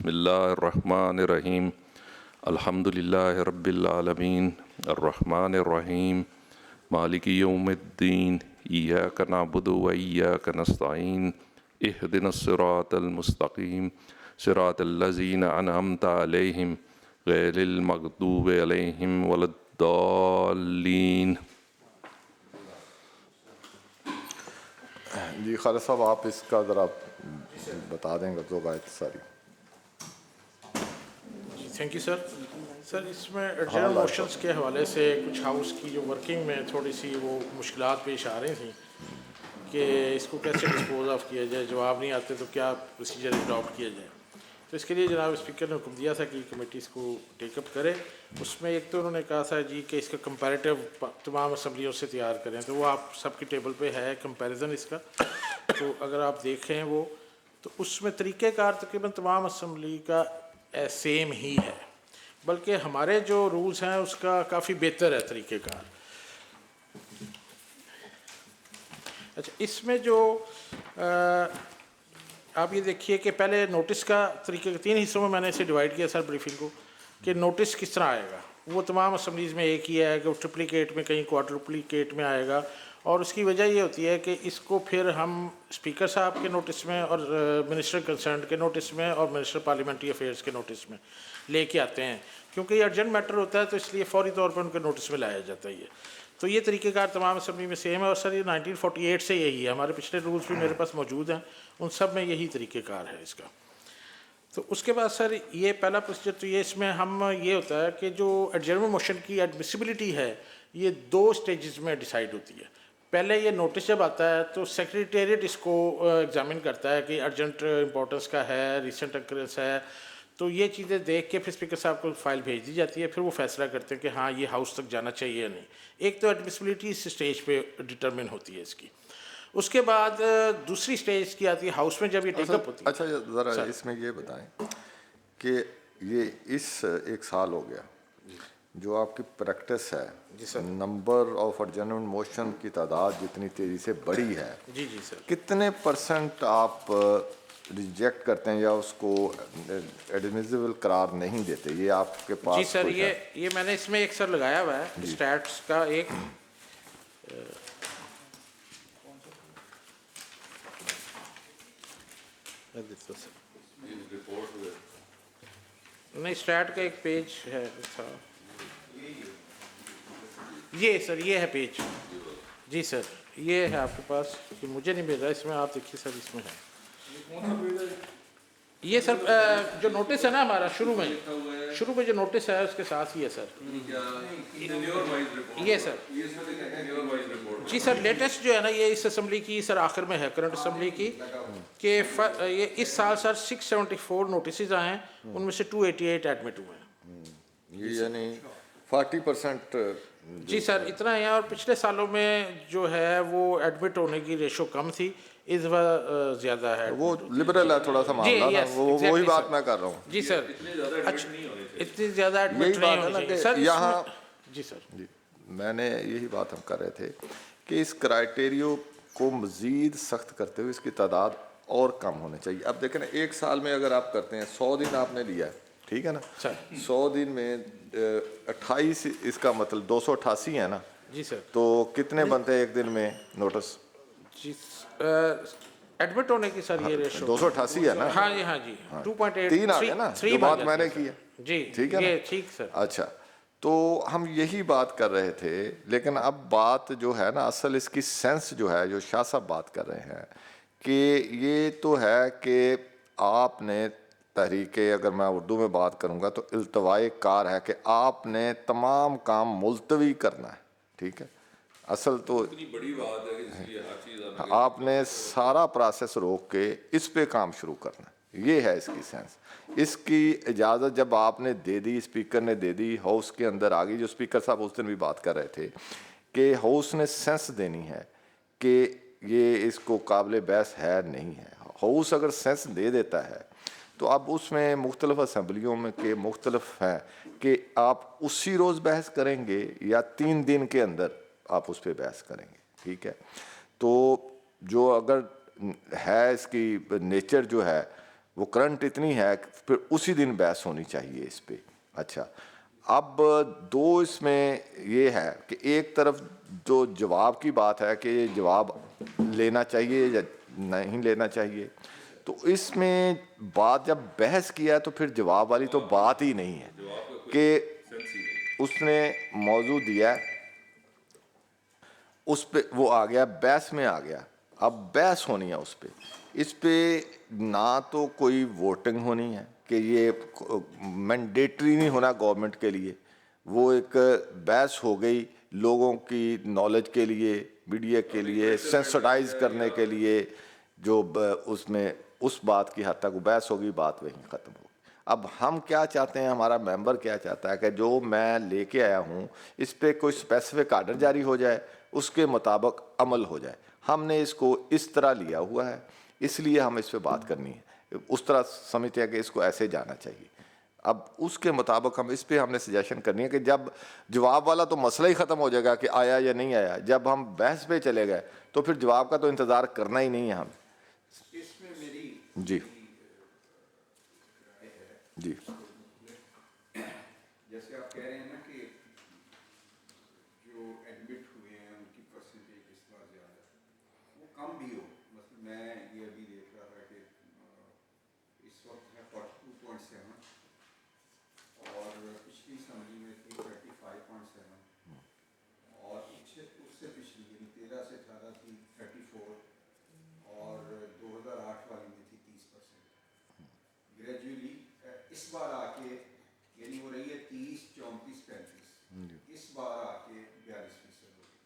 بسم اللہ الرحمن الرحیم الحمد للہ رب العالمین الرحمن الرحیم مالک یوم الدین ایاک نعبد و ایاک نستعین اہدنا الصراط المستقیم صراط الذین انعمت علیہم غیر المغضوب علیہم ولا الضالین۔ جی خالد صاحب آپ اس کا ذرا بتا دیں گے تو آیت ساری۔ جی تھینک یو سر۔ سر اس میں جنرل موشنز کے حوالے سے کچھ ہاؤس کی جو ورکنگ میں تھوڑی سی وہ مشکلات پیش آ رہی تھیں کہ اس کو کیسے ڈسپوز آف کیا جائے، جواب نہیں آتے تو کیا پروسیجر اڈاپٹ کیا جائے۔ تو اس کے لیے جناب اسپیکر نے حکم دیا تھا کہ کمیٹی اس کو ٹیک اپ کرے۔ اس میں ایک تو انہوں نے کہا تھا جی کہ اس کا کمپیریٹیو تمام اسمبلیوں سے تیار کریں، تو وہ آپ سب کی ٹیبل پہ ہے کمپیریزن اس کا، تو اگر آپ دیکھیں وہ تو اس میں طریقہ کار تقریباً تمام اسمبلی کا سیم ہی ہے، بلکہ ہمارے جو رولز ہیں اس کا کافی بہتر ہے طریقہ کار۔ اچھا اس میں جو آپ یہ دیکھیے کہ پہلے نوٹس کا طریقہ 3 حصوں میں میں نے اسے ڈیوائڈ کیا سر بریفنگ کو، کہ نوٹس کس طرح آئے گا۔ وہ تمام اسمبلیز میں ایک ہی ہے کہ وہ ٹرپلیکیٹ میں کہیں کوادروپلیکیٹ میں آئے گا، اور اس کی وجہ یہ ہوتی ہے کہ اس کو پھر ہم اسپیکر صاحب کے نوٹس میں اور منسٹر کنسرنڈ کے نوٹس میں اور منسٹر پارلیمنٹری افیئرس کے نوٹس میں لے کے آتے ہیں، کیونکہ یہ ارجنٹ میٹر ہوتا ہے تو اس لیے فوری طور پر ان کے نوٹس میں لایا جاتا ہے۔ تو یہ طریقہ کار تمام اسمبلی میں سیم ہے، اور سر یہ 1948 سے یہی ہے، ہمارے پچھلے رولز بھی میرے پاس موجود ہیں، ان سب میں یہی طریقہ کار ہے اس کا۔ تو اس کے بعد سر یہ پہلا پروسیجر تو یہ اس میں ہم یہ ہوتا ہے کہ جو ایڈجرنمنٹ موشن کی ایڈمیسیبلٹی ہے یہ 2 اسٹیجز میں ڈیسائیڈ ہوتی ہے۔ پہلے یہ نوٹس جب آتا ہے تو سیکریٹریٹ اس کو ایگزامن کرتا ہے کہ ارجنٹ امپورٹنس کا ہے، ریسنٹ اکرنس ہے، تو یہ چیزیں دیکھ کے پھر اسپیکر صاحب کو فائل بھیج دی جاتی ہے، پھر وہ فیصلہ کرتے ہیں کہ ہاں یہ ہاؤس تک جانا چاہیے یا نہیں۔ ایک تو ایڈمیسیبلٹی اس اسٹیج پہ ڈٹرمن ہوتی ہے اس کی۔ اس کے بعد دوسری اسٹیج کی آتی ہے ہاؤس میں جب یہ ٹیک اپ ہوتی ہے۔ اچھا ذرا اس میں یہ بتائیں کہ یہ اس 1 سال ہو گیا جو آپ کی پریکٹس ہے، نمبر آف ایڈجرنمنٹ موشن کی تعداد جتنی تیزی سے بڑی ہے، جی جی سر، کتنے % آپ ریجیکٹ کرتے ہیں یا اس کو ایڈمیسیبل قرار نہیں دیتے؟ یہ آپ کے پاس جی سر کوئی ہے؟ یہ میں نے اس میں ایک سر لگایا ہوا ہے اسٹیٹس کا ایک نہیں اسٹیٹ کا ایک پیج ہے تھا، یہ سر یہ ہے پیج، جی سر یہ ہے آپ کے پاس، کہ مجھے نہیں مل رہا اس میں، آپ دیکھیے سر اس میں ہے یہ سر جو نوٹس ہے نا ہمارا شروع میں جو نوٹس ہے اس کے ساتھ ہی ہے سر یہ سر، جی سر لیٹسٹ جو ہے نا یہ اس اسمبلی کی سر آخر میں ہے، کرنٹ اسمبلی کی، کہ یہ اس سال سر 674 نوٹسز آئے ہیں، ان میں سے 288 ایڈمٹ ہوئے ہیں۔ یعنی 40% جی سر اتنا ہے، اور پچھلے سالوں میں جو ہے وہ ایڈمٹ ہونے کی ریشو کم تھی، اس بار زیادہ ہے، وہ لبرل ہے تھوڑا سا معاملہ نا، وہی بات میں کر رہا ہوں۔ جی سر اتنی زیادہ ایڈمٹ یہی نہیں بات ہے ہونی نا چاہیے کہ سر یہاں جی سر جی میں نے یہی بات ہم کر رہے تھے کہ اس کرائٹیریو کو مزید سخت کرتے ہوئے اس کی تعداد اور کم ہونے چاہیے۔ اب دیکھیں نا 1 سال میں اگر آپ کرتے ہیں 100 دن آپ نے لیا ہے، ٹھیک ہے نا، 100 دن میں 28 اس کا مطلب 288 ہے نا، جی سر، تو کتنے بنتے ہیں ایک دن میں نوٹس؟ جی ایڈمٹ ہونے کی سر یہ ریشو 288 ہے نا، ہاں جی ہاں جی 2.8 3 آ گیا نا، جو بات میں نے کی ہے، جی ٹھیک ہے یہ نا؟ ٹھیک سر۔ اچھا تو ہم یہی بات کر رہے تھے، لیکن اب بات جو ہے نا اصل اس کی سینس جو ہے، جو شاہ صاحب بات کر رہے ہیں کہ یہ تو ہے کہ آپ نے تحریک، اگر میں اردو میں بات کروں گا تو التواء کار ہے کہ آپ نے تمام کام ملتوی کرنا ہے، ٹھیک ہے، اصل تو بڑی بات ہے کہ اس لیے ہر چیز آپ نے سارا پروسیس روک کے اس پہ کام شروع کرنا ہے، یہ ہے اس کی سینس۔ اس کی اجازت جب آپ نے دے دی، اسپیکر نے دے دی، ہاؤس کے اندر آ گئی، جو اسپیکر صاحب اس دن بھی بات کر رہے تھے کہ ہاؤس نے سینس دینی ہے کہ یہ اس کو قابل بحث ہے نہیں ہے۔ ہاؤس اگر سینس دے دیتا ہے تو اب اس میں مختلف اسمبلیوں میں کے مختلف ہیں کہ آپ اسی روز بحث کریں گے یا 3 دن کے اندر آپ اس پہ بحث کریں گے، ٹھیک ہے۔ تو جو اگر ہے اس کی نیچر جو ہے वो करंट इतनी है कि फिर उसी दिन बहस होनी चाहिए इस पे। अच्छा, अब दो इसमें ये है कि एक तरफ जो जवाब की बात है कि ये जवाब लेना चाहिए या नहीं लेना चाहिए, तो इसमें बात जब बहस किया है तो फिर जवाब वाली तो बात ही नहीं है कि उसने मौजू दिया है, उस पे वो आ गया, बहस में आ गया। अब बहस होनी है उस पे, इस पे ना तो कोई वोटिंग होनी है कि ये मैंडेटरी नहीं होना गवर्नमेंट के लिए, वो एक बहस हो गई लोगों की नॉलेज के लिए, मीडिया के लिए सेंसिटाइज करने के लिए, जो उसमें उस बात की हद तक बहस होगी, बात वहीं ख़त्म होगी। अब हम क्या चाहते हैं, हमारा मेंबर क्या चाहता है कि जो मैं लेके आया हूँ इस पे कोई स्पेसिफिक आर्डर जारी हो जाए, उसके मुताबिक अमल हो जाए। हमने इसको इस तरह लिया हुआ है, इसलिए हम इस पे बात करनी है, उस तरह समझते हैं कि इसको ऐसे जाना चाहिए। अब उसके मुताबिक हम इस पे हमने सजेशन करनी है कि जब जवाब वाला तो मसला ही ख़त्म हो जाएगा कि आया या नहीं आया, जब हम बहस पे चले गए तो फिर जवाब का तो इंतज़ार करना ही नहीं है हम। इसमें मेरी जी जी जैसे आप कह रहे हैं ना कि जो एडमिट हुए हैं उनकी परसेंटेज इस बार ज़्यादा, वो कम भी हो, मतलब मैं ये अभी देख रहा था कि इस वक्त है 42.7 और पिछली असम्बली में थी 35.7 और उससे पिछली यानी 13 से 18 थी 34 और 2008 वाली में थी 30%। ग्रेजुअली इस बार आके यानी हो रही है 30, 34, 35, इस बार आके 42% हो गई।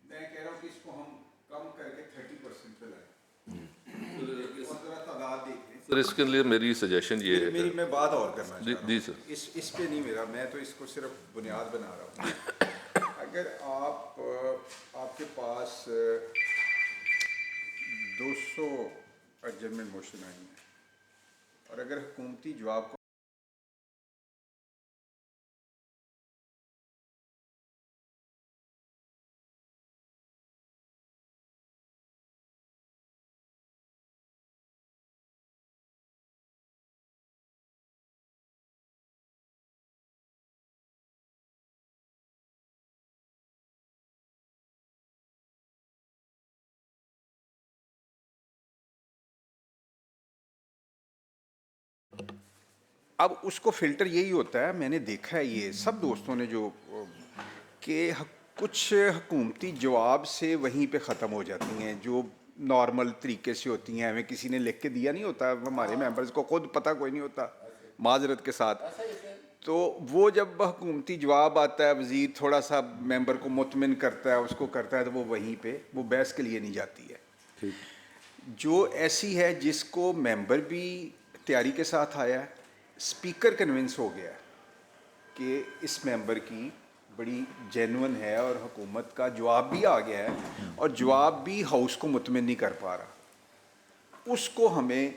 मैं कह रहा हूँ कि इसको हम कम करके 30% पे लाएं, और ज़रा तादाद देखें। सर इसके लिए मेरी सजेशन ये है मैं बात और करना जी चाह रहा जी हूँ। सर, इस पे नहीं मेरा, मैं तो इसको सिर्फ बुनियाद बना रहा हूँ। अगर आपके पास 200 एडजमेंट मोशन आई है और अगर हुकूमती जवाब को अब उसको फ़िल्टर यही होता है, मैंने देखा है ये सब दोस्तों ने जो कि कुछ हुकूमती जवाब से वहीं पे ख़त्म हो जाती हैं जो नॉर्मल तरीके से होती हैं, हमें किसी ने लिख के दिया नहीं होता, हमारे मेंबर्स को खुद पता कोई नहीं होता माजरत के साथ। तो वो जब हुकूमती जवाब आता है, वज़ीर थोड़ा सा मेंबर को मुतमिन करता है, उसको करता है, तो वो वहीं पे वो बहस के लिए नहीं जाती है। जो ऐसी है जिसको मेंबर भी तैयारी के साथ आया है, स्पीकर कन्विंस हो गया कि इस मेंबर की बड़ी जेन्युइन है और हुकूमत का जवाब भी आ गया है और जवाब भी हाउस को मुतमिन नहीं कर पा रहा, उसको हमें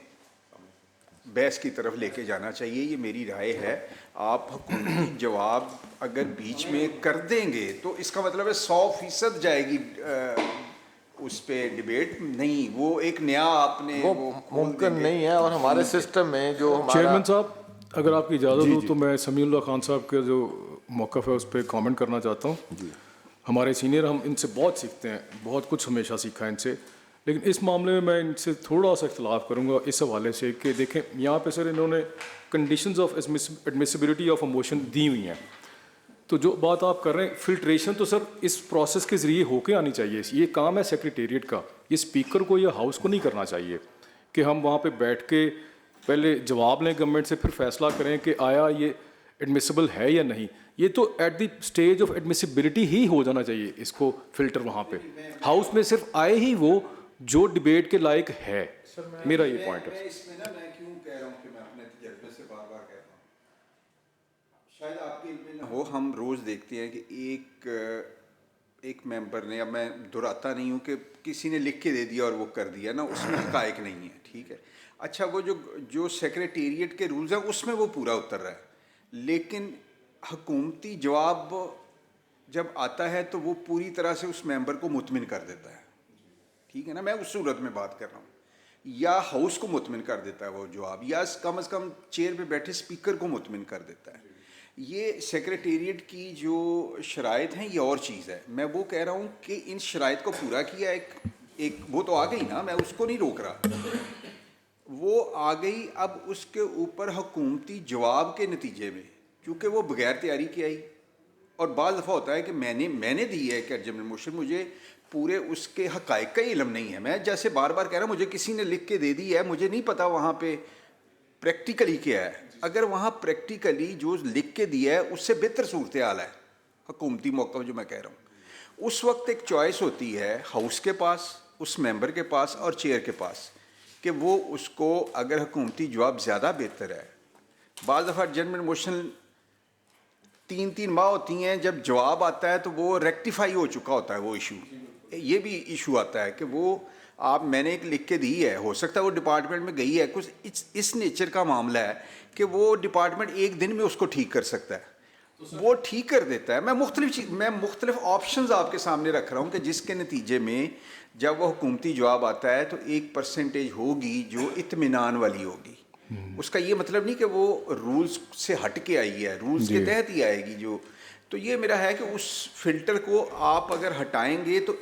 बहस की तरफ लेके जाना चाहिए, ये मेरी राय है। आप हुकूमती जवाब अगर बीच में कर देंगे तो इसका मतलब है 100% जाएगी उस पे डिबेट नहीं, वो एक नया आपने वो मुमकिन नहीं है। और हमारे सिस्टम में जो हमारा चेयरमैन साहब, अगर आपकी इजाज़त हो तो मैं समीउल्लाह खान साहब के जो मौक़िफ़ है उस पर कमेंट करना चाहता हूँ। हमारे सीनियर, हम इनसे बहुत सीखते हैं, बहुत कुछ हमेशा सीखा है इनसे, लेकिन इस मामले में मैं इनसे थोड़ा सा इख्तलाफ करूँगा इस हवाले से कि देखें यहाँ पे सर इन्होंने conditions of admissibility of a motion दी हुई हैं। तो जो बात आप कर रहे हैं फिल्ट्रेशन, तो सर इस प्रोसेस के ज़रिए होके आनी चाहिए। ये काम है सेक्रेटेरिएट का, ये स्पीकर को या हाउस को नहीं करना चाहिए कि हम वहाँ पे बैठ के पहले जवाब लें गवर्नमेंट से, फिर फैसला करें कि आया ये एडमिसिबल है या नहीं। ये तो at the stage of admissibility ही हो जाना चाहिए इसको फिल्टर वहाँ पे। हाउस में सिर्फ आए ही वो जो डिबेट के लायक है। मेरा ये पॉइंट है। इसमें ना मैं क्यों कह रहा हूँ कि मैं अपने तजर्बे से बार बार कहता हूँ, शायद आपके इल्म में ना हो, हम रोज़ देखते हैं कि एक मेंबर ने, अब मैं दोहराता नहीं हूँ कि किसी ने लिख के दे दिया और वो कर दिया ना, उसमें हक़ाइक़ नहीं है, ठीक है। अच्छा, वो जो सेक्रेटेरिएट के रूल्स हैं उसमें वो पूरा उतर रहा है, लेकिन हुकूमती जवाब जब आता है तो वो पूरी तरह से उस मेंबर को मुतमिन कर देता है, ठीक है ना। मैं उस सूरत में बात कर रहा हूँ। یا हाउस को मुतमिन कर देता है वो जवाब, या कम से कम चेयर पे बैठे स्पीकर को मुतमिन कर देता है। ये सेक्रेटेरिएट की जो शराइत हैं ये और चीज़ है। मैं वो कह रहा हूँ कि इन शराइत को पूरा किया, एक वो तो आ गई ना, मैं उसको नहीं रोक रहा, वो आ गई। अब उसके ऊपर हुकूमती जवाब के नतीजे में, क्योंकि वो बगैर तैयारी के आई, और बाज़ दफ़ा होता है कि मैंने दी है कि जनरल मोशन, मुझे पूरे उसके हक़ाइक़ का इल्म नहीं है। मैं जैसे बार बार कह रहा हूँ, मुझे किसी ने लिख के दे दी है, मुझे नहीं पता वहाँ पे प्रैक्टिकली क्या है। अगर वहाँ प्रैक्टिकली जो लिख के दिया है उससे बेहतर सूरत हाल है हुकूमती मौक़िफ़ जो मैं कह रहा हूँ, उस वक्त एक चॉइस होती है हाउस के पास, उस मेंबर के पास और चेयर के पास, कि वो उसको, अगर हुकूमती जवाब ज़्यादा बेहतर है, बाज़ दफ़ा जनरल मोशन 3 माह होती हैं, जब जवाब आता है तो वो रेक्टिफाई हो चुका होता है वो इशू। ये भी इशू आता है कि वो मैंने एक लिख के दी है, हो सकता है वो डिपार्टमेंट में गई है, कुछ इस नेचर का मामला है कि वो डिपार्टमेंट एक दिन में उसको ठीक कर सकता है, वो ठीक कर देता है। मैं मुख्तलिफ ऑप्शंस आपके सामने रख रहा हूँ कि जिसके नतीजे में जब वो हुकूमती जवाब आता है तो एक परसेंटेज होगी जो इत्मीनान वाली होगी। उसका ये मतलब नहीं कि वो रूल्स से हट के आई है, रूल्स के तहत ही आएगी जो। तो ये मेरा है कि उस फिल्टर को आप अगर हटाएंगे तो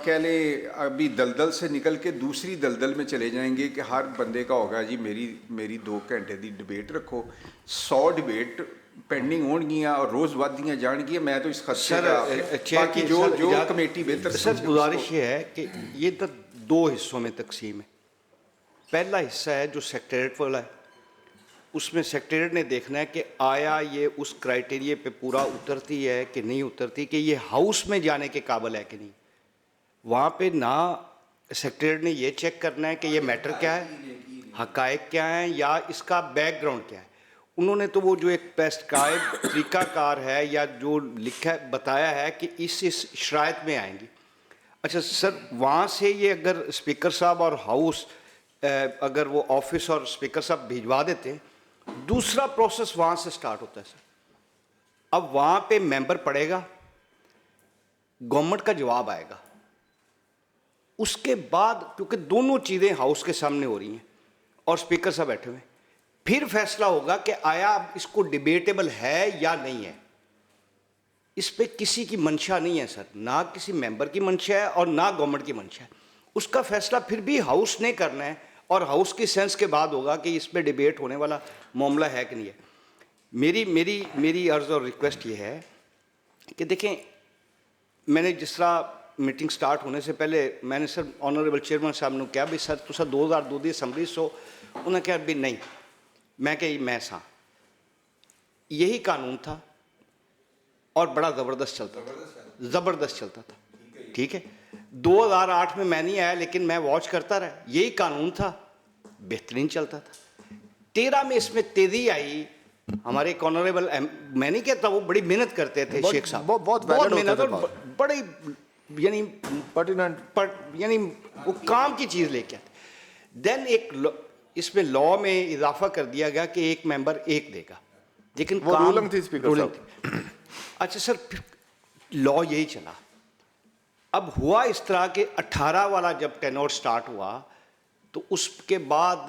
कह ले अभी दलदल से निकल के दूसरी दलदल में चले जाएंगे कि हर बंदे का होगा जी मेरी 2 घंटे की डिबेट रखो, 100 डिबेट पेंडिंग होंगियां और रोज़ वादियाँ जाएंगी। मैं तो इस खदशे का बाकी जो कमेटी बेहतर सर गुजारिश ये है कि ये तो 2 हिस्सों में तकसीम है। पहला हिस्सा है जो सेक्रेटेरिएट वाला है, उसमें सेक्रेटेरिएट ने देखना है कि आया ये उस क्राइटेरिया पे पूरा उतरती है कि नहीं उतरती, कि ये हाउस में जाने के काबिल है कि नहीं। वहाँ पे ना सेक्रेटेरिएट ने ये चेक करना है कि ये मैटर क्या है, हक़ाइक़ क्या हैं, या इसका बैकग्राउंड क्या है। उन्होंने तो वो जो एक प्रेस्क्राइब तरीक़ाकार है या जो लिखा है बताया है कि इस शराइत में आएंगी। अच्छा सर, वहाँ से ये अगर स्पीकर साहब और हाउस अगर वो ऑफिस और स्पीकर साहब भिजवा देते हैं, दूसरा प्रोसेस वहाँ से स्टार्ट होता है सर। अब वहाँ पे मेंबर पढ़ेगा, गवर्नमेंट का जवाब आएगा, उसके बाद क्योंकि दोनों चीज़ें हाउस के सामने हो रही हैं और स्पीकर साहब बैठे हुए, फिर फैसला होगा कि आया इसको डिबेटेबल है या नहीं है। इस पे किसी की मंशा नहीं है सर, ना किसी मेंबर की मंशा है और ना गवर्नमेंट की मंशा है। उसका फैसला फिर भी हाउस ने करना है और हाउस की सेंस के बाद होगा कि इस पे डिबेट होने वाला मामला है कि नहीं है। मेरी अर्ज़ और रिक्वेस्ट ये है कि देखें, मैंने जिस तरह मीटिंग स्टार्ट होने से पहले मैंने सर ऑनरेबल चेयरमैन साहब ने कहा भी सर तुसा 2002 की असैंबली सो, उन्होंने कहा भी नहीं, मैं कही मैं सा यही कानून था और बड़ा ज़बरदस्त चलता था, ठीक है। 2008 में मैं नहीं आया लेकिन मैं वॉच करता रहा, यही कानून था, बेहतरीन चलता था। 13 में इसमें तेज़ी आई, हमारे ऑनरेबल, मैं नहीं कहता वो बड़ी मेहनत करते थे शेख साहब, बहुत मेहनत और बड़ी यानी वो काम की चीज़ लेके आते। देन एक इसमें लॉ में इजाफा कर दिया गया कि एक मेंबर एक देगा, लेकिन वो रूलिंग थी स्पीकर साहब। अच्छा सर, लॉ यही चला। अब हुआ इस तरह के 18 वाला जब टेनोर स्टार्ट हुआ तो उसके बाद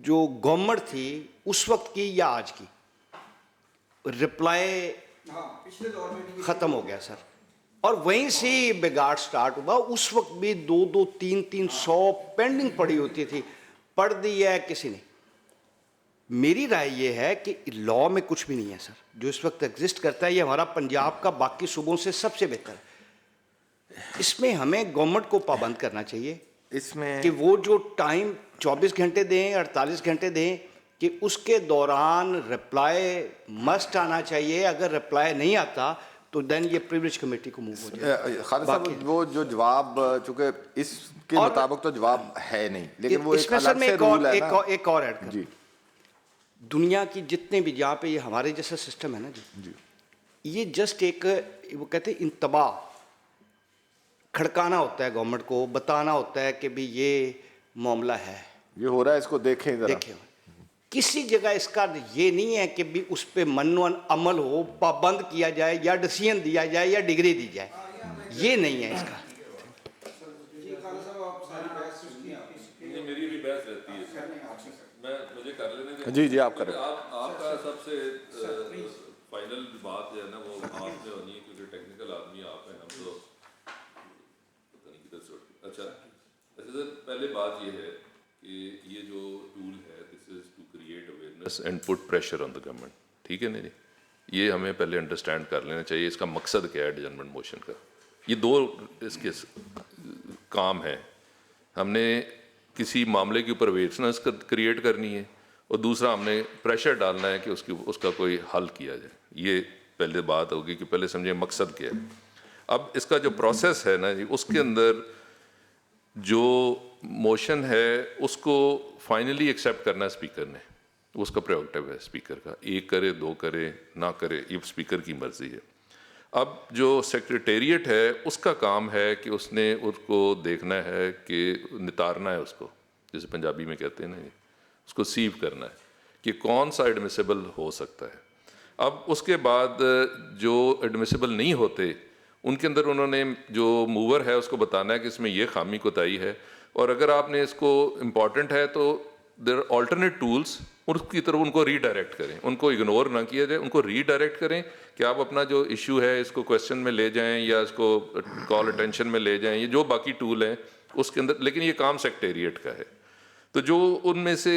जो गवर्नमेंट थी उस वक्त की या आज की, रिप्लाई ख़त्म हो गया सर, और वहीं से बिगाड़ स्टार्ट हुआ। उस वक्त भी 2-2, 300 पेंडिंग पड़ी होती थी, पढ़ दी है किसी ने। मेरी राय ये है कि लॉ में कुछ भी नहीं है सर, जो इस वक्त एग्जिस्ट करता है ये हमारा पंजाब का बाकी सूबों से सबसे बेहतर है। इसमें हमें गवर्नमेंट को पाबंद करना चाहिए इसमें कि वो जो टाइम 24 घंटे दें, 48 घंटे दें, कि उसके दौरान रिप्लाई मस्ट आना चाहिए। अगर रिप्लाई नहीं आता तो देन ये प्रिविलेज कमेटी को मूव हो जाए। खालिद साहब, वो जो जवाब, चूंकि इसके मुताबिक तो जवाब है नहीं, लेकिन वो एक अलग से रूल है ना। एक और ऐड कर, दुनिया की जितने भी जहाँ पे ये हमारे जैसा सिस्टम है ना जी, ये जस्ट एक वो कहते हैं इंतबा, खड़काना होता है गवर्नमेंट को, बताना होता है कि भी ये मामला है, ये हो रहा है, इसको देखें जरा। देखें, किसी जगह इसका ये नहीं है कि भी उस पर मनन अमल हो, पाबंद किया जाए या डिसीजन दिया जाए या डिग्री दी जाए, ये नहीं है इसका। बहस रहती है। मैं मुझे कर लेने दें। जी आप करें। आपका सबसे फाइनल बात जो है ना वो आप में होनी है, क्योंकि टेक्निकल आदमी आप हैं, हम तो पता नहीं किधर से उठ। अच्छा सर, पहले बात ये है कि ये जो टूल है this is to create awareness and put pressure on the government, ठीक है नहीं? ये हमें पहले अंडरस्टैंड कर लेना चाहिए इसका मकसद क्या है एडजर्नमेंट मोशन का। ये दो इसके काम है, हमने किसी मामले के ऊपर अवेयरनेस क्रिएट करनी है और दूसरा हमने प्रेशर डालना है कि उसका कोई हल किया जाए। ये पहले बात होगी कि पहले समझे मकसद क्या है। अब इसका जो प्रोसेस है ना जी, उसके अंदर जो मोशन है उसको फाइनली एक्सेप्ट करना है स्पीकर ने, उसका प्रेरोगेटिव है स्पीकर का, एक करे दो करे ना करे ये स्पीकर की मर्जी है। अब जो सेक्रेटेरिएट है उसका काम है कि उसने उसको देखना है कि नितारना है उसको, जैसे पंजाबी में कहते हैं ना, उसको सीव करना है कि कौन सा एडमिसिबल हो सकता है। अब उसके बाद जो एडमिसिबल नहीं होते उनके अंदर उन्होंने जो मूवर है उसको बताना है कि इसमें ये खामी कोताही है, और अगर आपने इसको इम्पॉर्टेंट है तो देयर आर अल्टरनेट टूल्स, उसकी तरफ उनको रीडायरेक्ट करें, उनको इग्नोर ना किया जाए, उनको रीडायरेक्ट करें कि आप अपना जो इशू है इसको क्वेश्चन में ले जाएं या इसको कॉल अटेंशन में ले जाएं, ये जो बाकी टूल हैं उसके अंदर। लेकिन ये काम सेक्रेटेरिएट का है, तो जो उनमें से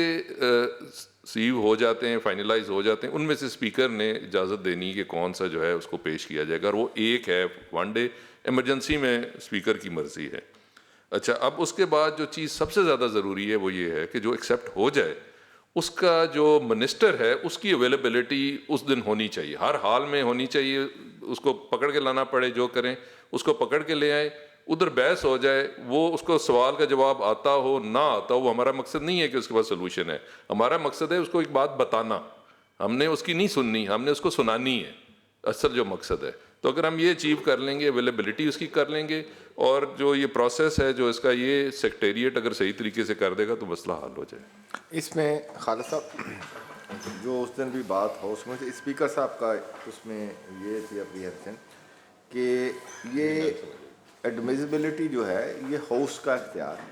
सीव हो जाते हैं, फाइनलाइज हो जाते हैं, उनमें से स्पीकर ने इजाज़त देनी कि कौन सा जो है उसको पेश किया जाएगा, और वो एक है वन डे एमरजेंसी में स्पीकर की मर्जी है। अच्छा, अब उसके बाद जो चीज़ सबसे ज़्यादा ज़रूरी है वो ये है कि जो एक्सेप्ट हो जाए उसका जो मिनिस्टर है उसकी अवेलेबिलिटी उस दिन होनी चाहिए, हर हाल में होनी चाहिए। उसको पकड़ के लाना पड़े जो करें, उसको पकड़ के ले आए, उधर बहस हो जाए, वो उसको सवाल का जवाब आता हो ना आता हो, वो हमारा मकसद नहीं है कि उसके पास सोल्यूशन है। हमारा मकसद है उसको एक बात बताना, हमने उसकी नहीं सुननी, हमने उसको सुनानी है, असल जो मकसद है। तो अगर हम ये अचीव कर लेंगे, अवेलेबिलिटी उसकी कर लेंगे, और जो ये प्रोसेस है जो इसका ये सेक्रेटेरिएट अगर सही तरीके से कर देगा तो मसला हल हो जाए। इसमें खालिद साहब जो उस दिन भी बात हो उसमें से स्पीकर साहब का उसमें ये थी अप्रीहेंशन कि ये एडमिसिबिलिटी जो है ये हाउस का इख्तियार है,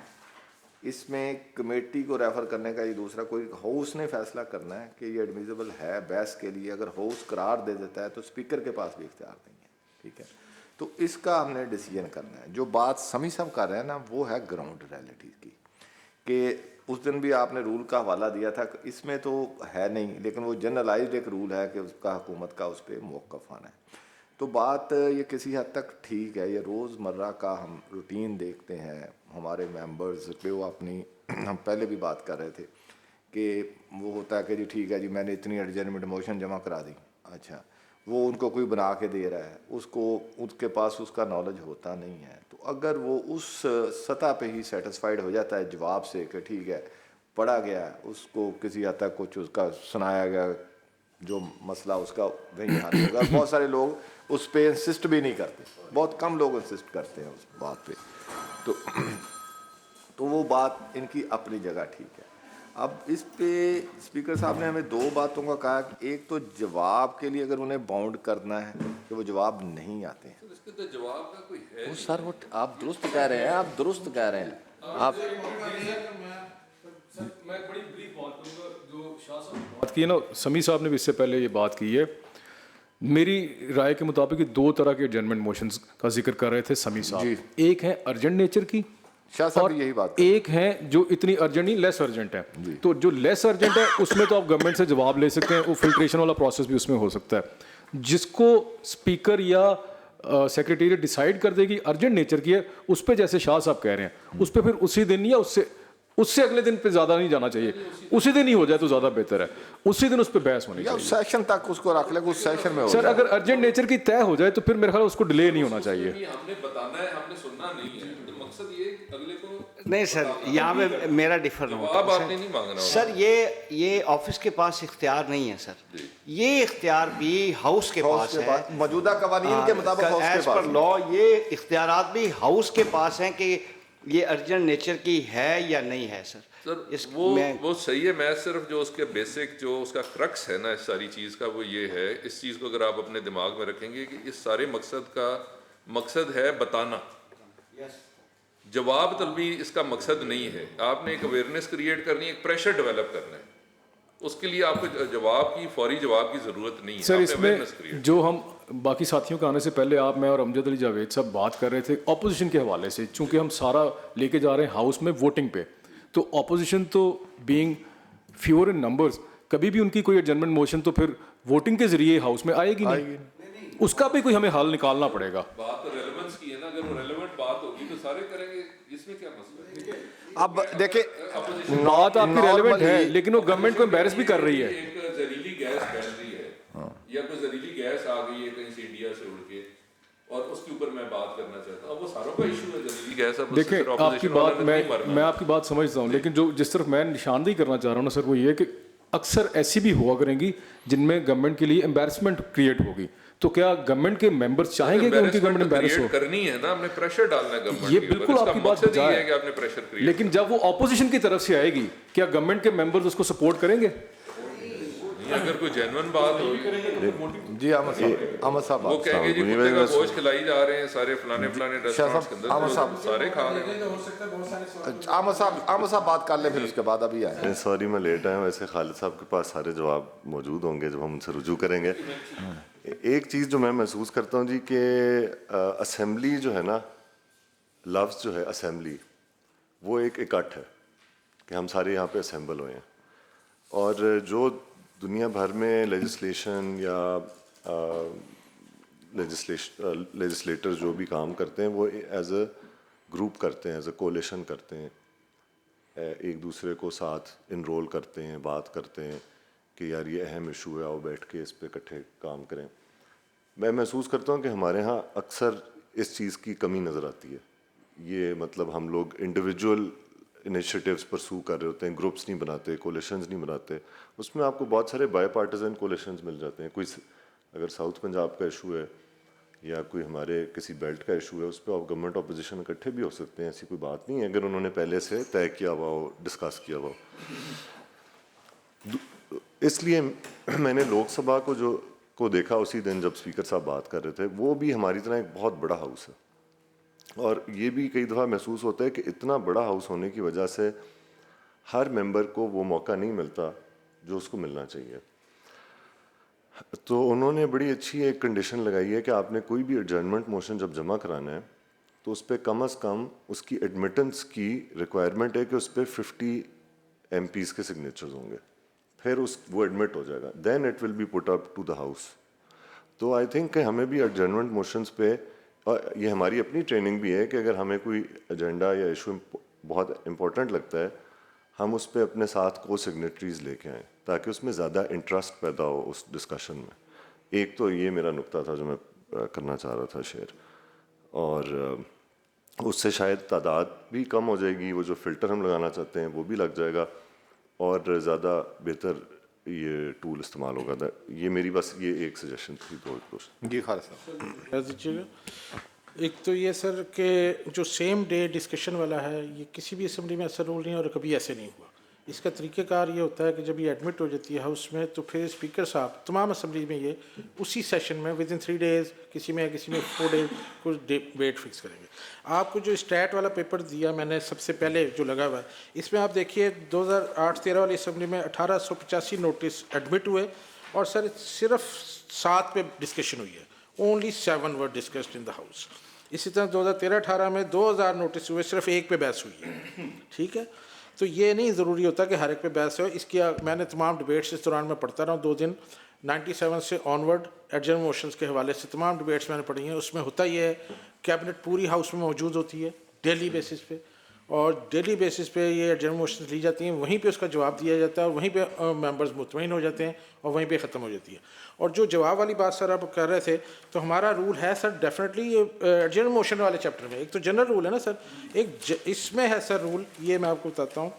इसमें कमेटी को रेफ़र करने का ये दूसरा, कोई हाउस ने फैसला करना है कि ये एडमिसिबल है बहस के लिए। अगर हाउस करार दे देता है तो स्पीकर के पास भी इख्तियार नहीं है, ठीक है। तो इसका हमने डिसीजन करना है। जो बात समी साहब कर रहे हैं ना वो है ग्राउंड रियलिटी की, कि उस दिन भी आपने रूल का हवाला दिया था, इसमें तो है नहीं, लेकिन वो जनरलाइज्ड एक रूल है कि उसका हुकूमत का उस पर मौक़िफ़ आना है। तो बात ये किसी हद तक ठीक है, ये रोज़मर्रा का हम रूटीन देखते हैं हमारे मेंबर्स पे, वो अपनी हम पहले भी बात कर रहे थे कि वो होता है कि जी ठीक है जी मैंने इतनी एडजर्नमेंट मोशन जमा करा दी, अच्छा वो उनको कोई बना के दे रहा है, उसको उसके पास उसका नॉलेज होता नहीं है। तो अगर वो उस सतह पे ही सेटिस्फाइड हो जाता है जवाब से कि ठीक है पढ़ा गया है, उसको किसी हद तक कुछ उसका सुनाया गया जो मसला उसका वही हल होगा। बहुत सारे लोग उस पर इंसिस्ट भी नहीं करते, बहुत कम लोग इंसिस्ट करते हैं उस बात पे, तो वो बात इनकी अपनी जगह ठीक है। अब इस पे स्पीकर साहब ने हमें दो बातों का कहा कि एक तो जवाब के लिए अगर उन्हें बाउंड करना है कि वो जवाब नहीं आते हैं, इसके तो जवाब का कोई है वो सर वो आप दुरुस्त कह रहे हैं, आप दुरुस्त कह रहे हैं आप। मैं बड़ी ब्रीफ बात करूंगा, जो शाह साहब ने बात की है ना, समी साहब ने भी इससे पहले ये बात की है। मेरी राय के मुताबिक दो तरह के एडजर्नमेंट मोशंस का जिक्र कर रहे थे समी साहब, एक है अर्जेंट नेचर की शाह साहब और यही बात एक है जो इतनी अर्जेंट नहीं, लेस अर्जेंट है। तो जो लेस अर्जेंट है उसमें तो आप गवर्नमेंट से जवाब ले सकते हैं, वो फिल्ट्रेशन वाला प्रोसेस भी उसमें हो सकता है। जिसको स्पीकर या सेक्रेटेरिएट डिसाइड कर देगी अर्जेंट नेचर की है, उस पर जैसे शाह साहब कह रहे हैं उस पर फिर उसी दिन या उससे अगले दिन पे ज़्यादा नहीं जाना चाहिए, उसी दिन ही हो जाए तो ज़्यादा बेहतर है, उसी दिन उस पर बहस होनी या चाहिए। उस सेशन तक उसको रख ले, उस सेशन में हो सर जाए। अगर अर्जेंट नेचर की तय हो जाए तो फिर मेरे ख्याल उसको डिले नहीं होना चाहिए। हमने बताना है, हमने सुनना नहीं है, तो मकसद ये अगले को नहीं सर, यहाँ पे मेरा डिफर होता जवाब है आपने नहीं मांगना सर। ये ऑफिस के पास इख्तियार नहीं है सर, ये इख्तियार भी हाउस के पास है। मौजूदा कवानीन के मुताबिक हाउस के एज पर पास लॉ ये इख्तियारात भी हाउस के पास हैं कि ये अर्जेंट नेचर की है या नहीं है सर। सर वो सही है। मैं सिर्फ जो उसके बेसिक जो उसका क्रक्स है ना इस सारी चीज़ का वो ये है, इस चीज़ को अगर आप अपने दिमाग में रखेंगे कि इस सारे मकसद का मकसद है बताना, جواب طلبی اس کا مقصد نہیں ہے. آپ نے ایک اویئرنیس کریٹ کرنی ہے, ایک پریشر ڈیولپ کرنا ہے. اس کے لیے آپ کو جواب کی, فوری جواب کی ضرورت نہیں ہے. سر اس میں awareness create جو ہم باقی ساتھیوں کے آنے سے پہلے آپ, میں اور امجد علی جاوید صاحب بات کر رہے تھے اپوزیشن کے حوالے سے, چونکہ ہم سارا لے کے جا رہے ہیں ہاؤس میں ووٹنگ پہ, تو اپوزیشن تو بینگ فیور ان نمبرز, کبھی بھی ان کی کوئی ایڈجرمنٹ موشن تو پھر ووٹنگ کے ذریعے ہاؤس میں آئے گی نہیں, اس کا بھی کوئی ہمیں حل نکالنا پڑے گا. بات ریلیونس کی ہے نا, اگر وہ ریلیونٹ بات ہوگی تو سارے کریں گے, اس میں کیا مسئلہ ہے. اب دیکھیں بات آپ کی ریلیونٹ ہے, لیکن وہ گورنمنٹ کو امبیرس بھی کر رہی ہے. ایک زہریلی گیس پھیل رہی ہے یا کوئی زہریلی گیس آ گئی ہے کہیں سے انڈیا سے اڑ کے, اور اس کے اوپر میں بات کرنا چاہتا ہوں. وہ ساروں کا ایشو ہے زہریلی گیس. اب دیکھیں آپ کی بات, میں آپ کی بات سمجھتا ہوں, لیکن جو جس طرف میں نشاندہی کرنا چاہ رہا ہوں نا سر, وہ یہ کہ اکثر ایسی بھی ہوا کریں گی جن میں گورنمنٹ کے لیے امبیرسمنٹ کریٹ ہوگی, تو کیا گورنمنٹ کے ممبرز چاہیں گے کہ ان کی گورنمنٹ امبیرس ہو؟ کرنی ہے نا, ہم نے پریشر ڈالنا ہے گورنمنٹ یہ کے بالکل اوپر. آپ کی بات مقصد یہ جائز ہے کہ آپ نے پریشر کریٹ, لیکن جب وہ اپوزیشن کی طرف سے آئے گی, کیا گورنمنٹ کے ممبرز اس کو سپورٹ کریں گے؟ اگر کوئی جینون بات ہوگی جی احمد صاحب وہ کہیں گے جی کتے کا گوشت کھلائی جا رہے ہیں سارے فلانے ریسٹورینٹس کے احمد اندر, صاحب سارے کھا رہے ہیں. احمد صاحب بات کر لیں, پھر اس کے بعد ابھی آئیں. سوری میں لیٹ آیا, ویسے خالد صاحب کے پاس سارے جواب موجود ہوں گے جب ہم ان سے رجوع کریں گے. ایک چیز جو میں محسوس کرتا ہوں جی کہ اسمبلی جو ہے نا, لفظ جو ہے اسمبلی, وہ ایک اکٹھ ہے کہ ہم سارے یہاں پہ اسمبل ہوئے ہیں, اور جو دنیا بھر میں لیجسلیشن یا لیجسلیٹر جو بھی کام کرتے ہیں وہ ایز اے گروپ کرتے ہیں, ایز اے کولیشن کرتے ہیں, ایک دوسرے کو ساتھ انرول کرتے ہیں, بات کرتے ہیں کہ یار یہ اہم ایشو ہے, آؤ بیٹھ کے اس پہ اکٹھے کام کریں. میں محسوس کرتا ہوں کہ ہمارے ہاں اکثر اس چیز کی کمی نظر آتی ہے. یہ مطلب ہم لوگ انڈیویجول انیشیٹیوز پرسو کر رہے ہوتے ہیں, گروپس نہیں بناتے, کولیشنز نہیں بناتے. اس میں آپ کو بہت سارے بائی پارٹیزن کولیشنز مل جاتے ہیں. کوئی اگر ساؤتھ پنجاب کا ایشو ہے یا کوئی ہمارے کسی بیلٹ کا ایشو ہے, اس پہ آپ گورنمنٹ اپوزیشن اکٹھے بھی ہو سکتے ہیں, ایسی کوئی بات نہیں ہے اگر انہوں نے پہلے سے طے کیا ہوا ہو, ڈسکس کیا ہوا ہو. اس لیے میں نے لوک سبھا کو دیکھا اسی دن جب اسپیکر صاحب بات کر رہے تھے. وہ بھی ہماری طرح ایک بہت بڑا ہاؤس ہے, اور یہ بھی کئی دفعہ محسوس ہوتا ہے کہ اتنا بڑا ہاؤس ہونے کی وجہ سے ہر ممبر کو وہ موقع نہیں ملتا جو اس کو ملنا چاہیے. تو انہوں نے بڑی اچھی ایک کنڈیشن لگائی ہے کہ آپ نے کوئی بھی ایڈجرنمنٹ موشن جب جمع کرانا ہے تو اس پہ کم از کم اس کی ایڈمیٹنس کی ریکوائرمنٹ ہے کہ اس پہ 50 MPs کے سگنیچرز ہوں گے, پھر وہ ایڈمٹ ہو جائے گا, then it will be put up to the house. تو آئی تھنک کہ ہمیں بھی ایڈجرنمنٹ موشنز پہ, اور یہ ہماری اپنی ٹریننگ بھی ہے کہ اگر ہمیں کوئی ایجنڈا یا ایشو بہت امپورٹنٹ لگتا ہے, ہم اس پہ اپنے ساتھ کو سگنیٹریز لے کے آئیں تاکہ اس میں زیادہ انٹرسٹ پیدا ہو اس ڈسکشن میں. ایک تو یہ میرا نقطہ تھا جو میں کرنا چاہ رہا تھا شیئر, اور اس سے شاید تعداد بھی کم ہو جائے گی, وہ جو فلٹر ہم لگانا چاہتے ہیں وہ بھی لگ جائے گا, اور زیادہ بہتر یہ ٹول استعمال ہوگا. یہ میری بس یہ ایک سجیشن تھی. جی خالد صاحب کر دیجیے گا. ایک تو یہ سر کہ جو سیم ڈے ڈسکشن والا ہے, یہ کسی بھی اسمبلی میں ایسا رول نہیں ہے اور کبھی ایسے نہیں ہوا. اس کا طریقہ کار یہ ہوتا ہے کہ جب یہ ایڈمٹ ہو جاتی ہے ہاؤس میں, تو پھر اسپیکر صاحب تمام اسمبلی میں یہ اسی سیشن میں ود ان 3 days, کسی میں 4 days کچھ ڈیٹ فکس کریں گے. آپ کو جو اسٹیٹ والا پیپر دیا میں نے سب سے پہلے جو لگا ہوا ہے, اس میں آپ دیکھیے 2008-13 والی اسمبلی میں 1885 نوٹس ایڈمٹ ہوئے, اور سر صرف 7 پہ ڈسکشن ہوئی ہے, only 7 were discussed in the house. اسی طرح 2013-18 میں 2000 نوٹس ہوئے, صرف 1 پہ بحث ہوئی ہے. ٹھیک ہے, تو یہ نہیں ضروری ہوتا کہ ہر ایک پہ بحث ہو. اس کی میں نے تمام ڈبیٹس اس دوران میں پڑھتا رہا ہوں 2 دن, 97 سے آنورڈ ایڈجرن موشنز کے حوالے سے تمام ڈبیٹس میں نے پڑھی ہیں. اس میں ہوتا یہ ہے کیبنٹ پوری ہاؤس میں موجود ہوتی ہے ڈیلی بیسس پہ, اور ڈیلی بیسس پہ یہ ایڈجرن موشنز لی جاتی ہیں, وہیں پہ اس کا جواب دیا جاتا ہے, اور وہیں پہ ممبرز مطمئن ہو جاتے ہیں, اور وہیں پہ ختم ہو جاتی ہے. اور جو جواب والی بات سر آپ کر رہے تھے, تو ہمارا رول ہے سر ڈیفینیٹلی ایڈجرن موشن والے چیپٹر میں, ایک تو جنرل رول ہے نا سر, ایک اس میں ہے سر رول, یہ میں آپ کو بتاتا ہوں.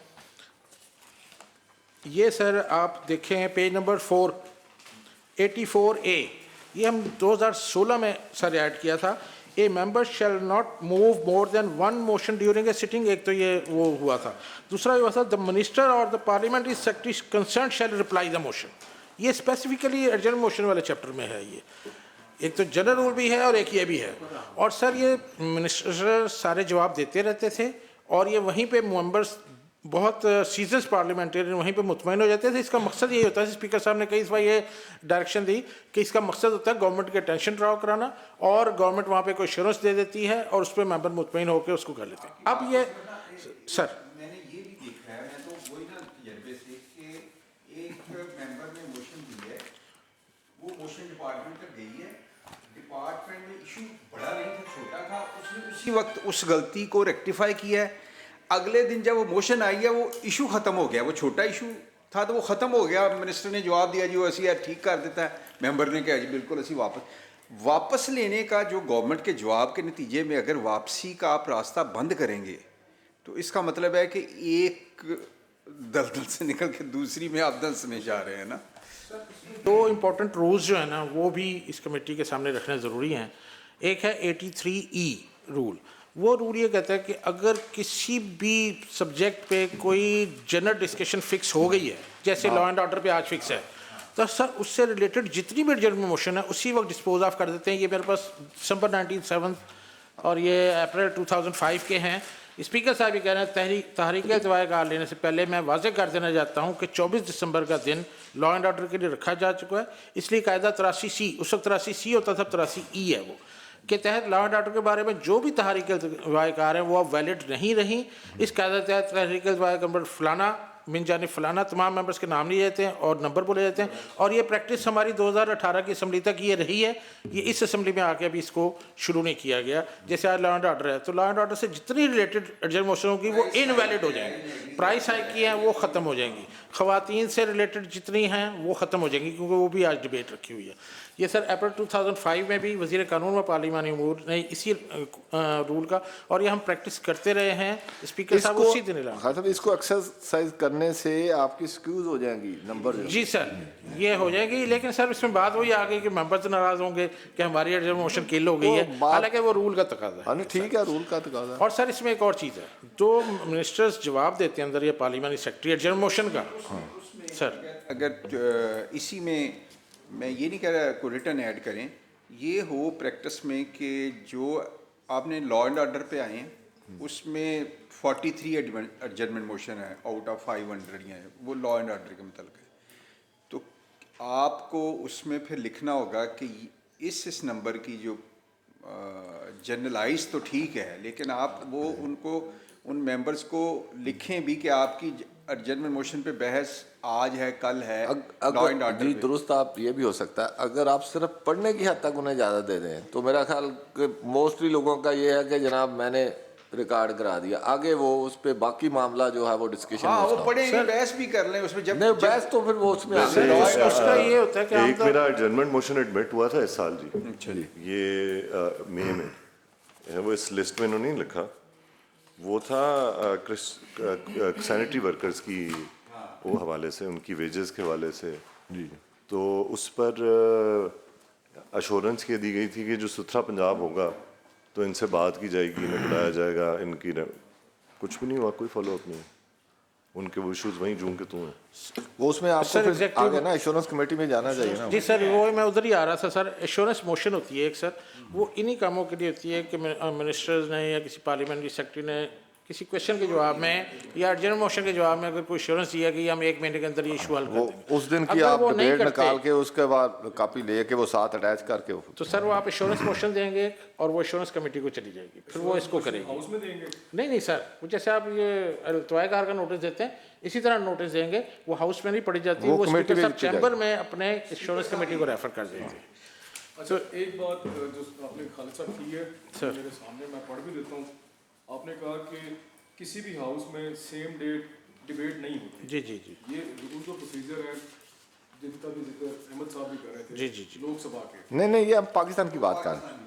یہ سر آپ دیکھیں پیج نمبر 484A, یہ ہم 2016 میں سر ایڈ کیا تھا. A member shall not move more than 1 motion during a sitting. ایک تو یہ وہ ہوا تھا. دوسرا یہ ہوا تھا دا منسٹر اور the parliamentary secretary concerned shall reply the motion. یہ اسپیسیفکلی ایڈجرن موشن والے چیپٹر میں ہے. یہ एक तो जनरल रूल भी है और एक ये भी है। और सर ये मिनिस्टर सारे जवाब देते रहते थे और ये वहीं पे मेंबर्स बहुत सीजन्स पार्लियामेंटेरियन वहीं पे मुतमईन हो जाते थे। इसका मकसद यही होता है, स्पीकर साहब ने कई दफ़ा ये डायरेक्शन दी कि इसका मकसद होता है गवर्नमेंट के टेंशन ड्रॉ कराना, और गवर्नमेंट वहाँ पे कोई एश्योरेंस दे देती है और उस पर मेंबर मुतमईन होकर उसको कर लेते हैं। अब ये सर मैंने ये भी देखा है, मैं तो वही ना तजर्बे से कि एक मेंबर ने मोशन दी है, वो मोशन डिपार्टमेंट तक गई है, डिपार्टमेंट में इशू बड़ा नहीं था, छोटा था, उसने उसी वक्त उस गलती को रेक्टिफाई किया है। अगले दिन जब वो मोशन आई है वो इशू ख़त्म हो गया, वो छोटा इशू था तो वो ख़त्म हो गया। मिनिस्टर ने जवाब दिया जी वो असी यार ठीक कर देता है, मेंबर ने कहा जी बिल्कुल असी वापस लेने का जो गवर्नमेंट के जवाब के नतीजे में अगर वापसी का आप रास्ता बंद करेंगे तो इसका मतलब है कि एक दलदल से निकल के दूसरी में आप दलदल में जा रहे हैं ना। दो इम्पोर्टेंट रूल्स जो है ना वो भी इस कमेटी के सामने रखने ज़रूरी हैं। एक है 83E रूल। वो रूल ये कहता है कि अगर किसी भी सब्जेक्ट पे कोई जनरल डिस्कशन फिक्स हो गई है, जैसे लॉ एंड ऑर्डर पे आज फिक्स है, तो सर उससे रिलेटेड जितनी भी जनरल मोशन है उसी वक्त डिस्पोज ऑफ कर देते हैं। ये मेरे पास दिसंबर 1997 और ये अप्रैल 2005 के हैं। स्पीकर साहब ये कह रहे हैं तहरीक अल्तवा कार लेने से पहले मैं वाज़ेह कर देना चाहता हूँ कि 24 दिसंबर का दिन लॉ एंड ऑर्डर के लिए रखा जा चुका है। इसलिए कायदा 83C, उस वक्त 83C होता था, 83E है वो, के तहत लॉ एंड ऑर्डर के बारे में जो भी तहरीक अल्तवा कार हैं वो अब वैलिड नहीं रही। इस कायदा के तहत तहरीक अल्तवा नंबर फलाना मिन जानिब फलाना तमाम मेंबर्स के नाम लिए जाते हैं और नंबर बोले जाते हैं, और ये प्रैक्टिस हमारी 2018 की असम्बली तक ये रही है। ये इस असम्बली में आके अभी इसको शुरू नहीं किया गया। जैसे आज लॉ एंड ऑर्डर है तो लॉ एंड ऑर्डर से जितनी रिलेटेड अर्जेंट मोशन होगी वो इनवैलिड हो जाएंगी। प्राइस हाइक की हैं वो ख़त्म हो जाएंगी, ख़वातीन से रिलेटेड जितनी हैं वो ख़त्म हो जाएंगी, क्योंकि वो भी आज डिबेट रखी हुई है। ये सर अप्रैल 2005 में भी वज़ीर कानून व पार्लिमानी अमूर ने इसी रूल का, और ये हम प्रैक्टिस करते रहे हैं। स्पीकर साहब उसी दिन मतलब इसको एक्सरसाइज करने से आपकी स्क्यूज हो जाएंगी नंबर। जी सर ये हो जाएगी, लेकिन सर इसमें बात वही आ गई कि मेंबर्स नाराज होंगे कि हमारी अर्जेंट मोशन किल हो गई है, हालांकि वो रूल का तकाजा है। ठीक है, रूल का तकाजा। और सर इसमें एक और चीज़ है, जो मिनिस्टर्स जवाब देते हैं अंदर ये पार्लियामानी सेक्रेटरी अर्जेंट मोशन का, सर अगर इसी में मैं ये नहीं कह रहा को रिटर्न ऐड करें, ये हो प्रैक्टिस में कि जो आपने लॉ एंड ऑर्डर पे आए हैं उसमें 43 एडजमेंट मोशन है आउट ऑफ 500 ही हैं, वो लॉ एंड ऑर्डर के मतलब है। तो आपको उसमें फिर लिखना होगा कि इस नंबर की जो जनरलाइज तो ठीक है, लेकिन आप वो उनको उन मेंबर्स को लिखें भी कि आपकी अर्जेंटमेंट मोशन पे बहस आज है कल है लॉ एंड ऑर्डर। जी दुरुस्त, आप ये भी हो सकता है अगर आप सिर्फ पढ़ने की हद तक उन्हें ज़्यादा दे दें तो मेरा ख्याल कि मोस्टली लोगों का ये है कि जनाब मैंने रिकॉर्ड करा दिया, आगे वो उस पे बाकी मामला जो है वो डिस्कशन। हाँ वो पढ़ेंगे, बहस भी कर लें उसमें, जब नहीं बहस तो फिर वो उसमें उसका ये होता है कि एक मेरा एडजमेंट मोशन एडमिट हुआ था इस साल जी। अच्छा जी, ये मई में है, वो इस लिस्ट में इन्होंने नहीं लिखा, वो था सैनिटरी वर्कर्स की वो हवाले से, उनकी वेजेस के हवाले से जी। तो उस पर अश्योरेंस के दी गई थी कि जो सुथरा पंजाब होगा तो इनसे बात की जाएगी, इन्हें बुलाया जाएगा, इनकी कुछ भी नहीं हुआ, कोई फॉलो अप नहीं, उनके वो इशूज़ वहीं जूं के तू हैं। वो उसमें आपको फिर आगे ना एश्योरेंस कमेटी में जाना चाहिए ना। जी सर वो मैं उधर ही आ रहा था सर। एश्योरेंस मोशन होती है एक सर, वो इन्हीं कामों के लिए होती है कि मिनिस्टर्स ने या किसी पार्लियामेंट्री सेक्रेटरी ने किसी क्वेश्चन के जवाब में या अर्जेंट मोशन के जवाब में अगर कोई एश्योरेंस दिया कि हम 1 महीने के अंदर ये इशू हल कर देंगे, उस दिन की आप डिबेट निकाल के उसके बाद कॉपी लेके वो साथ अटैच करके तो सर वो आप एश्योरेंस मोशन देंगे और वो एश्योरेंस कमेटी को चली जाएगी, फिर वो इसको करेगी। हाउस में देंगे? नहीं सर, वो जैसे आप ये अल्तवाकार का नोटिस देते हैं इसी तरह नोटिस देंगे, वो हाउस में नहीं पढ़ी जाती, वो स्पीकर साहब चैम्बर में अपने एश्योरेंस कमेटी को रेफर कर देंगे। अच्छा एक बात जो आपने खालिद साहब की है सर मेरे सामने, मैं पढ़ भी देता हूँ। आपने कहा कि किसी भी हाउस में सेम डेट डिबेट नहीं होती। जी जी जी, ये रूल्स ऑफ प्रोसीजर है जिनका भी जिक्र अहमद साहब भी कर रहे थे जी जी जी, लोकसभा के। नहीं ये हम पाकिस्तान की बात कर रहे हैं,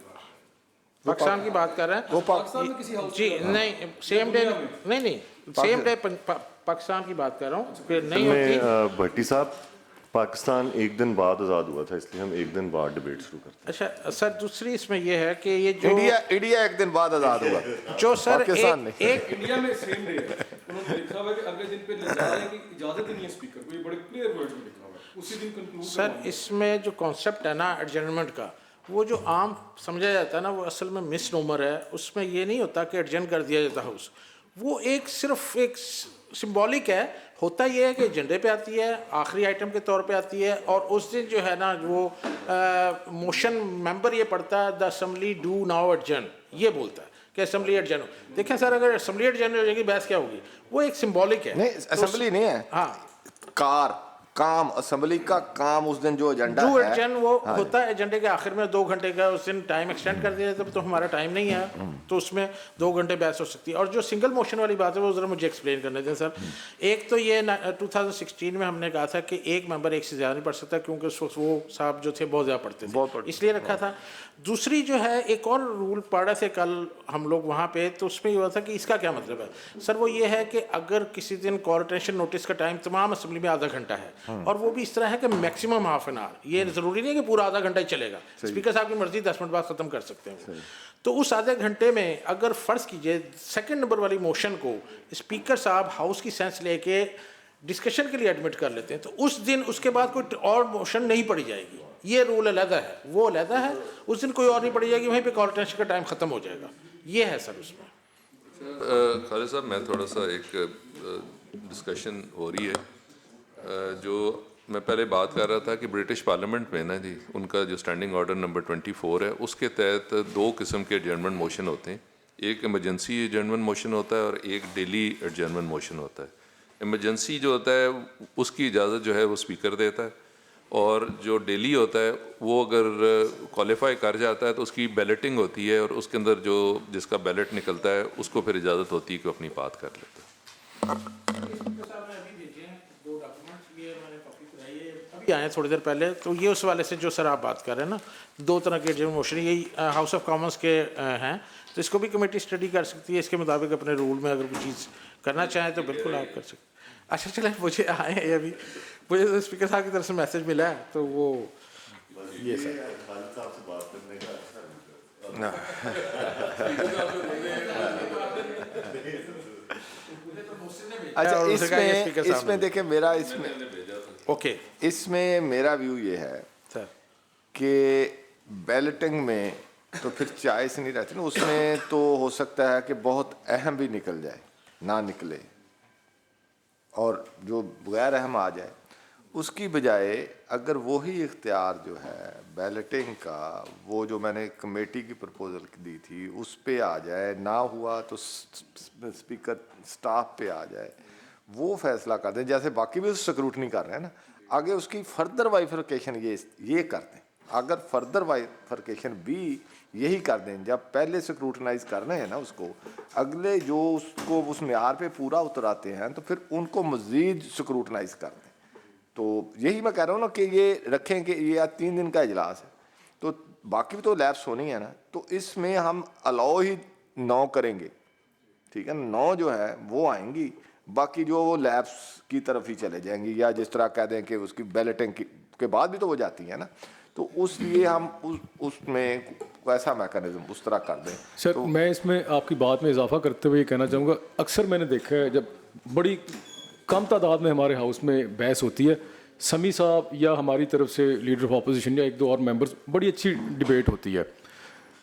पाकिस्तान की बात कर रहे हैं। वो पाकिस्तान में किसी हाउस जी नहीं सेम डे नहीं सेम डे पाकिस्तान की बात कर रहा हूँ, फिर नहीं होती। भट्टी साहब, पाकिस्तान एक दिन बाद आज़ाद हुआ था, इसलिए हम एक दिन बाद डिबेट शुरू करते हैं। अच्छा सर दूसरी इसमें यह है कि ये जो इंडिया एक दिन बाद आज़ाद हुआ, जो सर पाकिस्तान एक इंडिया में सेम डे है, उन्होंने लिखा हुआ है कि अगले दिन पे ले जा रहे हैं कि इजाजत ही नहीं है स्पीकर को, ये बड़े क्लियर वर्ड्स में लिखा हुआ है, उसी दिन कंक्लूड। सर इसमें जो कॉन्सेप्ट है ना एडजर्नमेंट का, وہ جو عام سمجھا جاتا ہے نا وہ اصل میں مس نومر ہے. اس میں یہ نہیں ہوتا کہ ایڈجن کر دیا جاتا ہاؤس, وہ ایک صرف ایک سمبولک ہے. ہوتا یہ ہے کہ ایجنڈے پہ آتی ہے, آخری آئٹم کے طور پہ آتی ہے, اور اس دن جو ہے نا وہ موشن ممبر یہ پڑھتا ہے دا اسمبلی ڈو ناؤ ایڈجن, یہ بولتا ہے کہ اسمبلی ایڈجن ہو. دیکھیں سر اگر اسمبلی ایڈجن ہو جائے گی بحث کیا ہوگی, وہ ایک سمبولک ہے. نہیں اسمبلی نہیں ہے, ہاں کام اسمبلی کا کام اس دن جو ایجنڈا ڈو ہے ایڈجن وہ ہوتا ہے ایجنڈے کے آخر میں 2 گھنٹے کا. اس دن ٹائم ایکسٹینڈ کر دیا جاتا تو ہمارا ٹائم نہیں ہے, تو اس میں 2 گھنٹے بحث ہو سکتی ہے. اور جو سنگل موشن والی بات ہے وہ ذرا مجھے ایکسپلین کرنے دیں سر. ایک تو یہ 2016 میں ہم نے کہا تھا کہ ایک ممبر ایک سے زیادہ نہیں پڑھ سکتا, کیونکہ اس وقت وہ صاحب جو تھے بہت زیادہ پڑھتے تھے, اس لیے رکھا تھا. دوسری جو ہے ایک اور رول پڑھ رہے تھے کل ہم لوگ وہاں پہ, تو اس میں یہ ہوا تھا کہ اس کا کیا مطلب ہے سر. وہ یہ ہے کہ اگر کسی دن کال اٹینشن نوٹس کا ٹائم تمام اسمبلی میں آدھا گھنٹہ ہے, اور وہ بھی اس طرح ہے کہ میکسیمم ½ این آور, یہ ضروری نہیں کہ پورا آدھا گھنٹہ ہی چلے گا. اسپیکر صاحب کی مرضی 10 منٹ بعد ختم کر سکتے ہیں. تو اس آدھے گھنٹے میں اگر فرض کیجئے سیکنڈ نمبر والی موشن کو اسپیکر صاحب ہاؤس کی سینس لے کے ڈسکشن کے لیے ایڈمٹ کر لیتے ہیں, تو اس دن اس کے بعد کوئی اور موشن نہیں پڑی جائے گی. یہ رول علیحدہ ہے, وہ علیحدہ ہے. اس دن کوئی اور نہیں پڑی جائے گی, وہیں پہ کال اٹینشن کا ٹائم ختم ہو جائے گا. یہ ہے سر اس میں. خالد صاحب میں تھوڑا سا ایک ڈسکشن ہو رہی ہے, جو میں پہلے بات کر رہا تھا کہ برٹش پارلیمنٹ میں نا جی ان کا جو اسٹینڈنگ آرڈر نمبر 24 ہے, اس کے تحت 2 قسم کے ایڈجرنمنٹ موشن ہوتے ہیں. ایک ایمرجنسی ایڈجرنمنٹ موشن ہوتا ہے اور ایک ڈیلی ایڈجرنمنٹ موشن ہوتا ہے. ایمرجنسی جو ہوتا ہے اس کی اجازت جو ہے وہ اسپیکر دیتا ہے, اور جو ڈیلی ہوتا ہے وہ اگر کوالیفائی کر جاتا ہے تو اس کی بیلٹنگ ہوتی ہے, اور اس کے اندر جو جس کا بیلٹ نکلتا ہے اس کو پھر اجازت ہوتی ہے کہ اپنی بات کر لیتا ہے. ابھی آئے تھوڑی دیر پہلے, تو یہ اس والے سے جو سر آپ بات کر رہے ہیں نا 2 طرح کے ایڈجرنمنٹ موشن, یہی ہاؤس آف کامنس کے ہیں, تو اس کو بھی کمیٹی اسٹڈی کر سکتی ہے. اس کے مطابق اپنے رول میں اگر کوئی چیز کرنا چاہیں تو بالکل آپ کر سکتے. اچھا چلیں, مجھے آئے ہیں ابھی, مجھے تو اسپیکر صاحب کی طرف سے میسج ملا ہے, تو وہ یہ سر اچھا اس میں دیکھیں میرا اوکے اس میں میرا ویو یہ ہے سر کہ بیلٹنگ میں تو پھر چائس نہیں رہتی نا, اس میں تو ہو سکتا ہے کہ بہت اہم بھی نکل جائے, نہ نکلے, اور جو غیر اہم آ جائے. اس کی بجائے اگر وہی اختیار جو ہے بیلٹنگ کا, وہ جو میں نے کمیٹی کی پرپوزل دی تھی اس پہ آ جائے, نہ ہوا تو اسپیکر سٹاف پہ آ جائے, وہ فیصلہ کر دیں. جیسے باقی بھی سکروٹنی کر رہے ہیں نا, آگے اس کی فردر وائفرکیشن یہ کر دیں. اگر فردر وائفرکیشن بھی یہی کر دیں, جب پہلے سکروٹنائز کرنے ہیں نا اس کو, اگلے جو اس کو اس معیار پہ پورا اتراتے ہیں تو پھر ان کو مزید سکروٹنائز کر دیں. تو یہی میں کہہ رہا ہوں نا کہ یہ رکھیں کہ یہ 3 دن کا اجلاس ہے, تو باقی بھی تو لیبس ہونی ہے نا, تو اس میں ہم الاؤ ہی 9 کریں گے, ٹھیک ہے نا, 9 جو ہے وہ آئیں گی, باقی جو وہ لیبس کی طرف ہی چلے جائیں گی, یا جس طرح کہہ دیں کہ اس کی بیلٹنگ کے بعد بھی تو وہ جاتی ہیں نا, تو اس لیے ہم اس میں ایسا میکانزم اس طرح کر دیں. سر میں اس میں آپ کی بات میں اضافہ کرتے ہوئے یہ کہنا چاہوں گا, اکثر میں نے دیکھا ہے جب بڑی کم تعداد میں ہمارے ہاؤس میں بحث ہوتی ہے, سمی صاحب یا ہماری طرف سے لیڈر آف اپوزیشن یا 1-2 اور ممبرز, بڑی اچھی ڈبیٹ ہوتی ہے.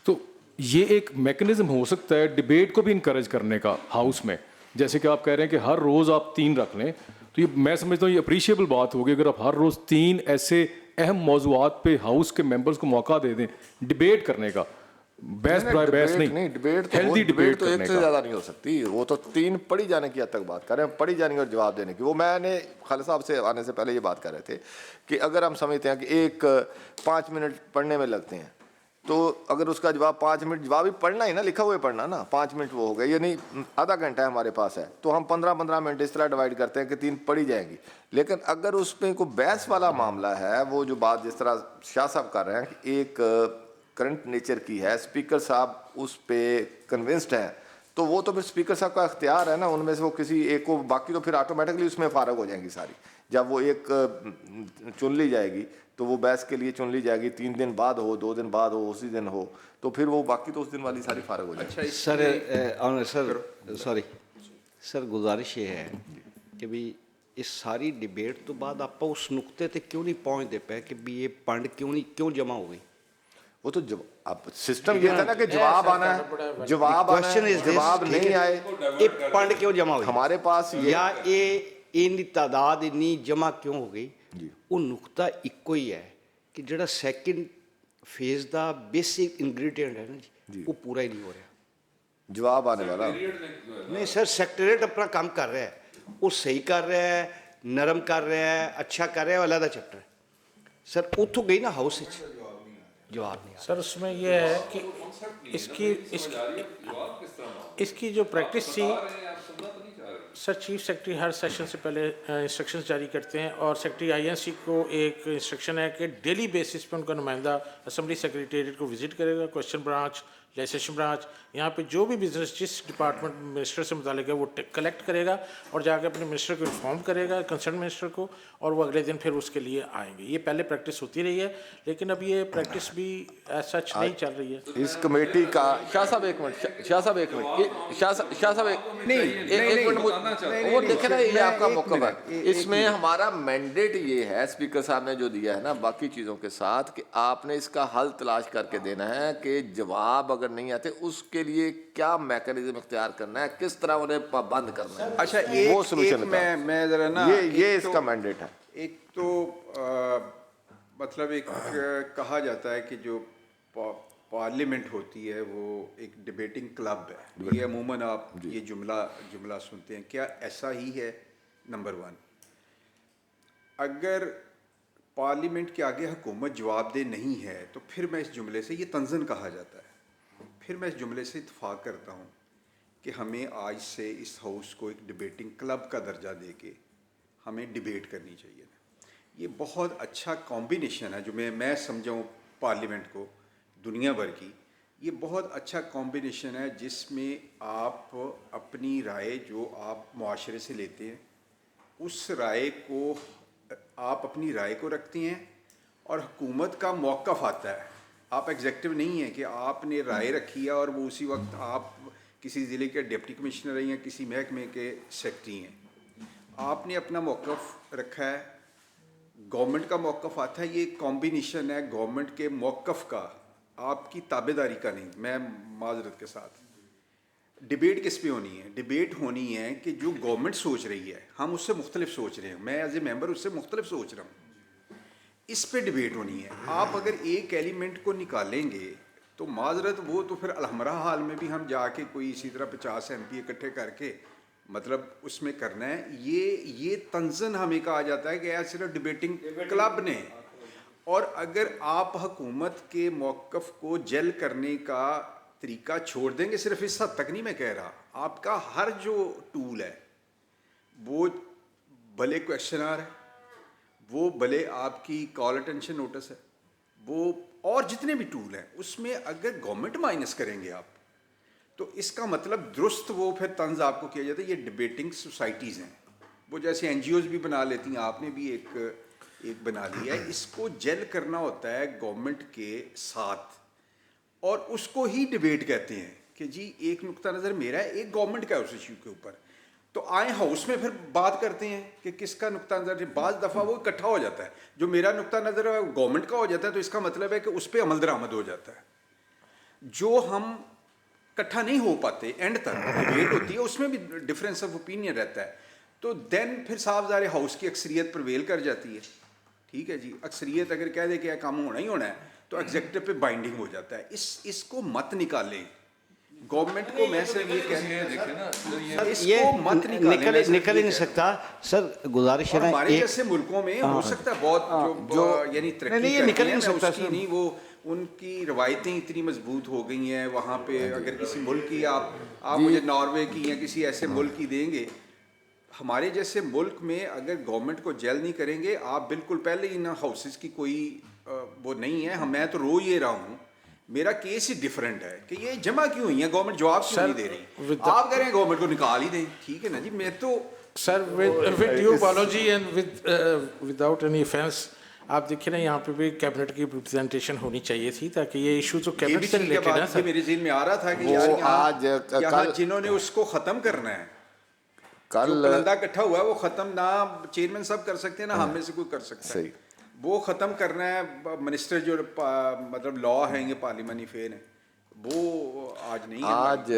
تو یہ ایک میکنزم ہو سکتا ہے ڈبیٹ کو بھی انکریج کرنے کا ہاؤس میں, جیسے کہ آپ کہہ رہے ہیں کہ ہر روز آپ 3 رکھ لیں, تو یہ میں سمجھتا ہوں یہ اپریشیبل بات ہوگی اگر آپ ہر روز 3 ایسے اہم موضوعات پہ ہاؤس کے ممبرز کو موقع دے دیں ڈبیٹ کرنے کا. بحث برائے بحث نہیں, ہیلدی ڈبیٹ تو ایک کرنے سے کا. زیادہ نہیں ہو سکتی, وہ تو 3 پڑھی جانے کی حد تک بات کر رہے ہیں, پڑھی جانے کی اور جواب دینے کی. وہ میں نے خالد صاحب سے آنے سے پہلے یہ بات کر رہے تھے کہ اگر ہم سمجھتے ہیں کہ ایک 5 منٹ پڑھنے میں لگتے ہیں, تو اگر اس کا جواب 5 منٹ, جواب ہی پڑھنا ہی نا, لکھا ہوا پڑھنا نا, 5 منٹ وہ ہو گئے, یعنی آدھا گھنٹہ ہمارے پاس ہے, تو ہم 15 منٹ اس طرح ڈیوائڈ کرتے ہیں کہ 3 پڑھی جائیں گی. لیکن اگر اس میں کوئی بحث والا معاملہ ہے, وہ جو بات جس طرح شاہ صاحب کر رہے ہیں کہ ایک کرنٹ نیچر کی ہے, اسپیکر صاحب اس پہ کنونسڈ ہیں, تو وہ تو پھر اسپیکر صاحب کا اختیار ہے نا, ان میں سے وہ کسی ایک کو, باقی تو پھر آٹومیٹکلی اس میں فارغ ہو جائیں گی ساری. جب وہ ایک چن لی جائے گی تو وہ بحث کے لیے چن لی جائے گی, 3 دن بعد ہو, 2 دن بعد ہو, اسی دن ہو, تو پھر وہ باقی تو اس دن والی ساری فارغ ہو جائے گی. سر گزارش یہ ہے کہ بھی اس ساری ڈبیٹ تو بعد آپ اس نقطے تے کیوں نہیں پہنچ دے پے کہ بھی یہ پنڈ کیوں جمع ہو گئی. वो तो अब सिस्टम ये था ना कि जवाब आना है, जवाब आना Question है, is this, जवाब ठीक नहीं है। आए ਇਹ ਪੰਡ ਕਿਉਂ ਜਮਾ ਹੋਈ हमारे पास ये ਜਾਂ ਇਹ ਇੰਨੀ ਤਾਦਾਦ ਇੰਨੀ ਜਮਾ ਕਿਉਂ ਹੋ ਗਈ ਉਹ ਨੁਕਤਾ ਇੱਕੋ ਹੀ ਹੈ ਕਿ ਜਿਹੜਾ ਸੈਕਿੰਡ ਫੇਜ਼ ਦਾ ਬੇਸਿਕ ਇਨਗਰੀਡੀਐਂਟ ਹੈ ਨਾ ਜੀ ਉਹ ਪੂਰਾ ਹੀ ਨਹੀਂ ਹੋ ਰਿਹਾ जवाब आने वाला। ਨਹੀਂ ਸਰ ਸੈਕਟਰੀਏਟ ਆਪਣਾ ਕੰਮ ਕਰ ਰਿਹਾ ਹੈ ਉਹ ਸਹੀ ਕਰ ਰਿਹਾ ਹੈ ਨਰਮ ਕਰ ਰਿਹਾ ਹੈ ਅੱਛਾ ਕਰ ਰਿਹਾ ਹੈ ਵਾਲਾ ਦਾ ਚੈਪਟਰ ਹੈ ਸਰ ਉੱਥੋਂ ਗਈ ਨਾ ਹਾਊਸ ਵਿੱਚ जवाब नहीं सर उसमें यह है कि इसकी जो प्रैक्टिस थी सर, चीफ सेक्रेटरी हर सेशन से पहले इंस्ट्रक्शंस जारी करते हैं और सेक्रेटरी आईएनसी को एक इंस्ट्रक्शन है कि डेली बेसिस पे उनका नुमाइंदा असेंबली सेक्रेटेरिएट को विजिट करेगा, क्वेश्चन ब्रांच, लेजिस्लेशन ब्रांच, यहाँ पे जो भी बिजनेस जिस डिपार्टमेंट मिनिस्टर से मुताल्लिक है वो कलेक्ट करेगा और जाकर अपने मिनिस्टर को इन्फॉर्म करेगा, कंसर्न मिनिस्टर को, और वो अगले दिन फिर उसके लिए आएंगे। ये पहले प्रैक्टिस होती रही है, लेकिन अब ये प्रैक्टिस भी सच नहीं चल रही है। इस कमेटी का शाह साहब एक मिनट, शाह साहब एक मिनट, शाह साहब एक मिनट, वो देखे ना, ये आपका मौका है। इसमें हमारा मैंडेट ये है, स्पीकर साहब ने जो दिया है ना बाकी चीज़ों के साथ, कि आपने इसका हल तलाश करके देना है कि जवाब अगर नहीं आते उसके लिए क्या मैकेनिज्म इख्तियार करना है, किस तरह उन्हें पाबंद करना है। अच्छा, वो सोल्यूशन मैं जरा ना, ये इसका मैंडेट है। एक तो मतलब एक कहा जाता है कि जो पार्लियामेंट होती है वो एक डिबेटिंग क्लब है, ये अमूमन आप ये जुमला सुनते हैं, क्या ऐसा ही है? नंबर 1, अगर पार्लियामेंट के आगे हुकूमत जवाबदेह नहीं है तो फिर मैं इस जुमले से, ये तंज़न कहा जाता है, फिर मैं इस जुमले से इत्फाक करता हूँ कि हमें आज से इस हाउस को एक डिबेटिंग क्लब का दर्जा दे के हमें डिबेट करनी चाहिए। ये बहुत अच्छा कॉम्बिनेशन है जो मैं समझाऊँ पार्लियामेंट को दुनिया भर की, ये बहुत अच्छा कॉम्बिनेशन है जिसमें आप अपनी राय जो आप मुआशरे से लेते हैं उस राय को आप अपनी राय को रखते हैं और हुकूमत का मौक़िफ़ आता है। आप एग्जेक्टिव नहीं है कि आपने राय रखी है और वो उसी वक्त आप किसी ज़िले के डिप्टी कमिश्नर हैं या किसी महकमे के सेक्रेटरी हैं, आपने अपना मौक़िफ़ रखा है, गवर्नमेंट का मौक़िफ़ आता है। ये कॉम्बिनेशन है गवर्नमेंट के मौक़िफ़ का, आपकी ताबेदारी का नहीं। मैं माजरत के साथ, डिबेट किस पे होनी है? डिबेट होनी है कि जो गवर्नमेंट सोच रही है हम उससे मुख्तलिफ सोच रहे हैं, मैं एज ए मेंबर उससे मुख्तलिफ सोच रहा हूँ, इस पे डिबेट होनी है। आप अगर एक एलिमेंट को निकालेंगे तो माजरत वो तो फिर अलहमरा हाल में भी हम जाके कोई इसी तरह 50 MP इकट्ठे करके मतलब उसमें करना है। ये तंज़न हमें कहा जाता है कि यार सिर्फ डिबेटिंग क्लब ने, और अगर आप हुकूमत के मौक़िफ़ को जेल करने का तरीका छोड़ देंगे, सिर्फ इस हद तक नहीं मैं कह रहा, आपका हर जो टूल है वो भले क्वेश्चनर है, वो भले आपकी कॉल अटेंशन नोटिस है, वो और जितने भी टूल हैं उसमें अगर गवर्नमेंट माइनस करेंगे आप तो इसका मतलब दुरुस्त वो फिर तंज आपको किया जाता है। ये डिबेटिंग सोसाइटीज़ हैं, वो जैसे NGOs भी बना लेती हैं, आपने भी एक बना लिया है। इसको जेल करना होता है गवर्नमेंट के साथ और उसको ही डिबेट कहते हैं कि जी एक नुक्ता नज़र मेरा है, एक गवर्नमेंट का है उस इशू के ऊपर, तो आए हाउस में फिर बात करते हैं कि किसका नुक्ता नज़र। बाज़ दफ़ा वो इकट्ठा हो जाता है, जो मेरा नुक्ता नज़र है गवर्नमेंट का हो जाता है, तो इसका मतलब है कि उस पर अमल दरामद हो जाता है। जो हम इकट्ठा नहीं हो पाते, एंड तक डिबेट होती है, उसमें भी डिफरेंस ऑफ ओपिनियन रहता है, तो देन फिर साफ ज़ाहिर हाउस की अक्सरियत प्रवेल कर जाती है। ठीक है जी, अक्सरियत अगर कह दे कि काम होना ही होना है तो एग्जेक्टिव पे बाइंडिंग हो जाता है। इसको मत निकालें, गवर्नमेंट को मैं सिर्फ ये कहना है इसको मत निकल ही नहीं सकता सर। गुजारिश है ना, हमारे जैसे मुल्कों में हो सकता है बहुत जो यानी तरक्की निकल नहीं सकता उसकी नहीं, वो उनकी रवायतें इतनी मजबूत हो गई हैं वहाँ पे। अगर किसी मुल्क की आप मुझे नॉर्वे की या किसी ऐसे मुल्क की देंगे, हमारे जैसे मुल्क में अगर गवर्नमेंट को जेल नहीं करेंगे आप, बिल्कुल पहले इन हाउसेस की कोई वो नहीं है। मैं तो रो ये रहा हूँ, मेरा केस ही डिफरेंट है कि ये जमा क्यों हुई है, गवर्नमेंट जवाब क्यों नहीं दे रही। आप कह रहे हैं गवर्नमेंट को निकाल ही दें, ठीक है ना जी। मैं तो sir with due apology and without any offence, आप देखिए ना यहाँ पे भी कैबिनेट की रिप्रेजेंटेशन होनी चाहिए थी, ताकि ये इशू तो कैबिनेट से रिलेटेड है सर। मेरे ज़हन में आ रहा था कि यार आज जिन्होंने उसको ख़त्म करना है, कल बंदा इकट्ठा हुआ है वो ख़त्म ना चेयरमैन साहब कर सकते हैं ना हम में से कोई कर सकता है। وہ ختم کرنا ہے. منسٹر جو مطلب لا ہیں یہ پارلیمانی فین ہے وہ آج نہیں ہے. آج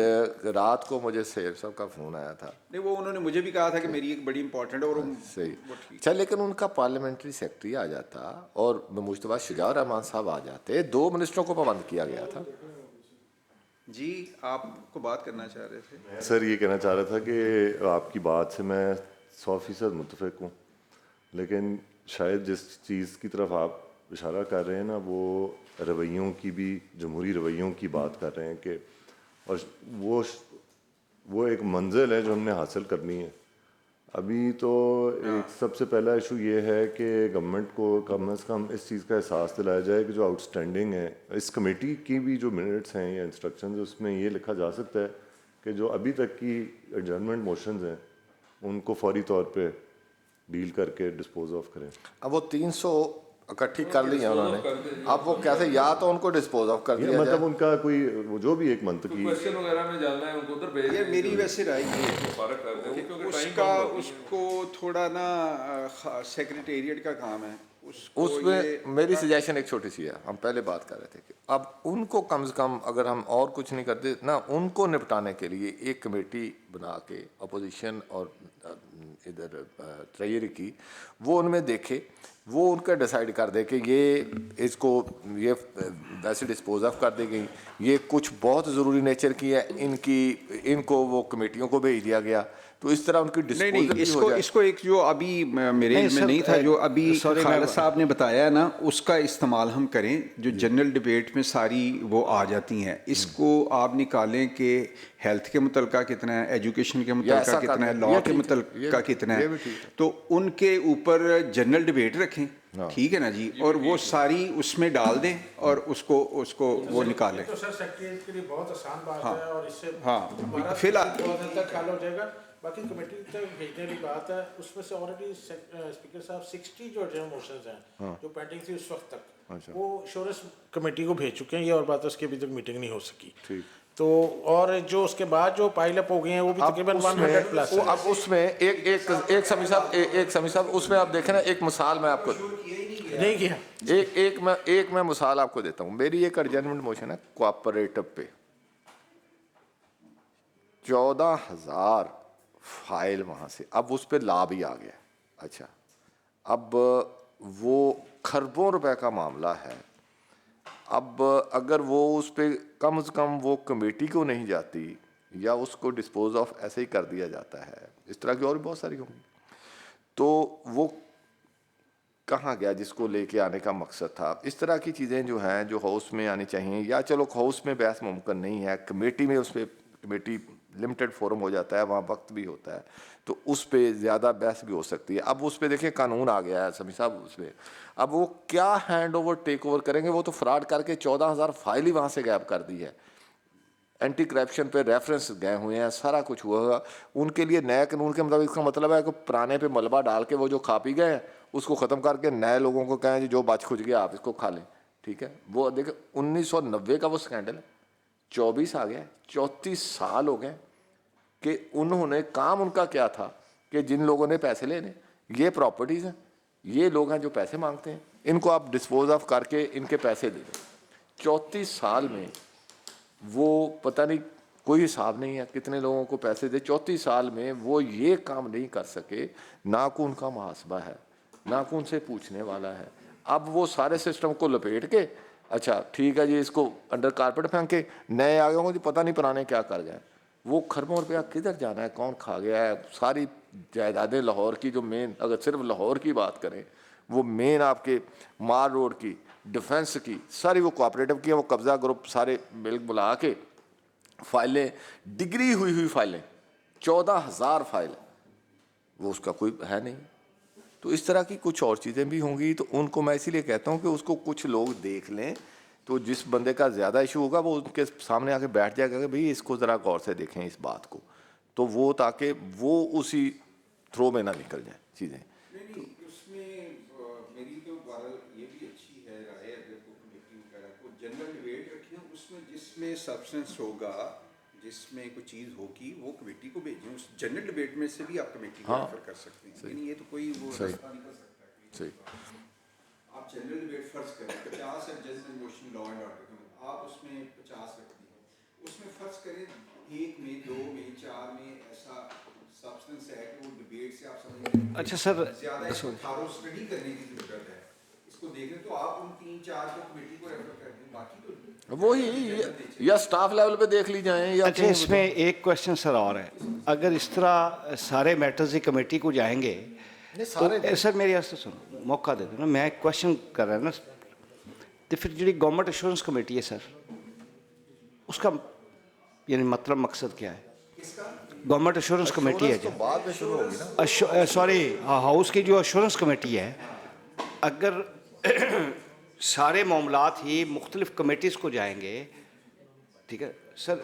رات کو مجھے سیف صاحب کا فون آیا تھا. نہیں وہ انہوں نے مجھے بھی کہا تھا کہ میری ایک بڑی امپورٹنٹ اور صحیح. اچھا لیکن ان کا پارلیمنٹری سیکرٹری آ جاتا اور مشتبہ شجاع الرحمان صاحب آ جاتے, 2 منسٹروں کو پابند کیا گیا تھا. جی آپ کو بات کرنا چاہ رہے تھے. سر یہ کہنا چاہ رہا تھا کہ آپ کی بات سے میں 100% متفق ہوں, لیکن شاید جس چیز کی طرف آپ اشارہ کر رہے ہیں نا وہ رویوں کی بھی, جمہوری رویوں کی بات کر رہے ہیں کہ, اور وہ ایک منزل ہے جو ہم نے حاصل کرنی ہے. ابھی تو ایک سب سے پہلا ایشو یہ ہے کہ گورنمنٹ کو کم از کم اس چیز کا احساس دلایا جائے کہ جو آؤٹ اسٹینڈنگ ہے اس کمیٹی کی بھی جو منٹس ہیں یا انسٹرکشنز, اس میں یہ لکھا جا سکتا ہے کہ جو ابھی تک کی ایڈجرنمنٹ موشنز ہیں ان کو فوری طور پہ ڈیل کر کے ڈسپوز آف کریں. اب وہ 300 اکٹھی کر لی ہیں انہوں نے, اب وہ کیسے, یا تو ان کو ڈسپوز آف کر دیا مطلب ان کا کوئی جو بھی ایک منطقی کوشچن وغیرہ میں جاننا ہے ان کو ادھر بھیج دیں. میری ویسے رائے یہ ہے فرق کر دیں کیونکہ اس ٹائم کا اس کو تھوڑا نا سیکریٹریٹ کا کام ہے. اس میں میری سجیشن ایک چھوٹی سی ہے. ہم پہلے بات کر رہے تھے کہ اب ان کو کم از کم اگر ہم اور کچھ نہیں کرتے نا, ان کو نپٹانے کے لیے ایک کمیٹی بنا کے اپوزیشن اور ادھر ٹریجری کی, وہ ان میں دیکھے, وہ ان کا ڈیسائیڈ کر دے کہ یہ اس کو یہ ویسے ڈسپوز آف کر دی گئی, یہ کچھ بہت ضروری نیچر کی ہے, ان کو وہ کمیٹیوں کو بھیج دیا گیا, تو اس طرح ان کی نہیں اس کو ایک جو ابھی میرے علم میں نہیں تھا جو ابھی خالد صاحب نے بتایا نا اس کا استعمال ہم کریں, جو جنرل ڈبیٹ میں ساری وہ آ جاتی ہیں. اس کو آپ نکالیں کہ ہیلتھ کے متعلقہ کتنا ہے, ایجوکیشن کے متعلقہ کتنا ہے, لا کے متعلقہ کتنا ہے, تو ان کے اوپر جنرل ڈبیٹ رکھیں. ٹھیک ہے نا جی, اور وہ ساری اس میں ڈال دیں اور اس کو وہ نکالیں. تو سر سیکریٹریٹ کے لیے بہت آسان بات ہے اور اس سے ہاں فی الحال بہت حد تک حل ہو جائے گا. باقی کمیٹی تک بھیجنے کی بات ہے, اس میں سے آلریڈی اسپیکر صاحب 60 جو موشنز ہیں جو پینڈنگ تھی اس وقت تک, وہ شورش کمیٹی کو بھیج چکے ہیں. یہ اور بات ہے اس کی ابھی تک میٹنگ نہیں ہو سکی. تو اور جو اس کے بعد جو پائل اپ ہو گئے ہیں وہ بھی تقریباً 100 پلس. اب اس میں ایک سمی صاحب اس میں آپ دیکھیں نا, ایک مثال میں آپ کو نہیں کیا, ایک میں مثال آپ کو دیتا ہوں. میری ایک ارجنمنٹ موشن ہے کوآپریٹو پہ, 14,000 فائل وہاں سے, اب اس پہ لا بھی آ گیا. اچھا اب وہ کھربوں روپے کا معاملہ ہے. اب اگر وہ اس پہ کم از کم وہ کمیٹی کو نہیں جاتی یا اس کو ڈسپوز آف ایسے ہی کر دیا جاتا ہے, اس طرح کی اور بھی بہت ساری ہوں گی, تو وہ کہاں گیا جس کو لے کے آنے کا مقصد تھا. اس طرح کی چیزیں جو ہیں جو ہاؤس میں آنی چاہیے, یا چلو ہاؤس میں بحث ممکن نہیں ہے, کمیٹی میں اس پہ کمیٹی لمیٹڈ فورم ہو جاتا ہے, وہاں وقت بھی ہوتا ہے, تو اس پہ زیادہ بحث بھی ہو سکتی ہے. اب اس پہ دیکھیں قانون آ گیا ہے سمی صاحب اس پہ, اب وہ کیا ہینڈ اوور ٹیک اوور کریں گے. وہ تو فراڈ کر کے 14,000 فائل ہی وہاں سے غائب کر دی ہے, اینٹی کرپشن پہ ریفرنس گئے ہوئے ہیں, سارا کچھ ہوا ہوگا. ان کے لیے نئے قانون کے مطابق اس کا مطلب ہے کہ پرانے پہ ملبہ ڈال کے وہ جو کھا پی گئے ہیں اس کو ختم کر کے نئے لوگوں کو کہیں جو بچ کھج گیا آپ اس کو کھا لیں. ٹھیک ہے, وہ دیکھیں 1990 کا وہ سکینڈل ہے, 24 آ گیا, 34 سال ہو گئے کہ انہوں نے کام ان کا کیا تھا کہ جن لوگوں نے پیسے لینے, یہ پراپرٹیز ہیں, یہ لوگ ہیں جو پیسے مانگتے ہیں, ان کو آپ ڈسپوز آف کر کے ان کے پیسے دے دیں. 34 سال میں وہ پتہ نہیں کوئی حساب نہیں ہے کتنے لوگوں کو پیسے دے. 34 سال میں وہ یہ کام نہیں کر سکے, نہ کو ان کا محاسبہ ہے, نہ کو ان سے پوچھنے والا ہے. اب وہ سارے سسٹم کو لپیٹ کے اچھا ٹھیک ہے جی اس کو انڈر کارپیٹ پھینک کے نئے آ گئے ہوں گے, پتہ نہیں پرانے کیا کر گئے. وہ کھربوں روپیہ کدھر جانا ہے, کون کھا گیا ہے. ساری جائیدادیں لاہور کی جو مین, اگر صرف لاہور کی بات کریں, وہ مین آپ کے مار روڈ کی, ڈیفنس کی, ساری وہ کوآپریٹو کی, وہ قبضہ گروپ سارے مل بلا کے فائلیں, ڈگری ہوئی فائلیں 14,000 فائل, وہ اس کا کوئی ہے نہیں. تو اس طرح کی کچھ اور چیزیں بھی ہوں گی, تو ان کو میں اسی لیے کہتا ہوں کہ اس کو کچھ لوگ دیکھ لیں, تو جس بندے کا زیادہ ایشو ہوگا وہ ان کے سامنے آ کے بیٹھ جائے گا کہ بھئی اس کو ذرا غور سے دیکھیں اس بات کو, تو وہ تاکہ وہ اسی تھرو میں نہ نکل جائیں چیزیں. اس میں میری تو یہ بھی اچھی ہے رائے, اگر کوئی کمیٹی وغیرہ کو جنرل ڈبیٹ رکھیں, اس میں جس میں سبسٹنس ہوگا, جس میں کوئی چیز ہوگی وہ کمیٹی کو بھیجیں. اس جنرل ڈبیٹ میں سے بھی آپ کمیٹی کو ریفر کر سکتے ہیں, یعنی یہ تو کوئی وہ راستہ نہیں کر سکتا. صحیح. فرض کریں 50 ہے judgment motion law and order کا، آپ اس میں 50 رکھ دیں، اس میں فرض کریں 1 میں 2 میں 4 میں ایسا سبسٹنس ہے کہ وہ ڈبیٹ سے آپ سمجھ لیں اچھا سر، زیادہ اس کو تھارو اسٹڈی کرنے کی ضرورت ہے، اس کو دیکھیں تو آپ ان 3-4 کو کمیٹی کو ریفر کر دیں، باقی تو وہی یا سٹاف لیول پہ دیکھ لی جائیں یا اچھا اس میں ایک کوشچن سر اور ہے، اگر اس طرح سارے میٹرز کمیٹی کو جائیں گے تو سر میری واسطے سنو موقع دے دو نا، میں ایک کوشچن کر رہا ہوں نا، تو پھر جی گورنمنٹ ایشورنس کمیٹی ہے سر، اس کا یعنی مطلب مقصد کیا ہے؟ گورنمنٹ ایشورنس کمیٹی ہے جو بعد میں شروع ہوگی نا، سوری ہاؤس کی جو ایشورنس کمیٹی ہے، اگر سارے معاملات ہی مختلف کمیٹیز کو جائیں گے، ٹھیک ہے سر،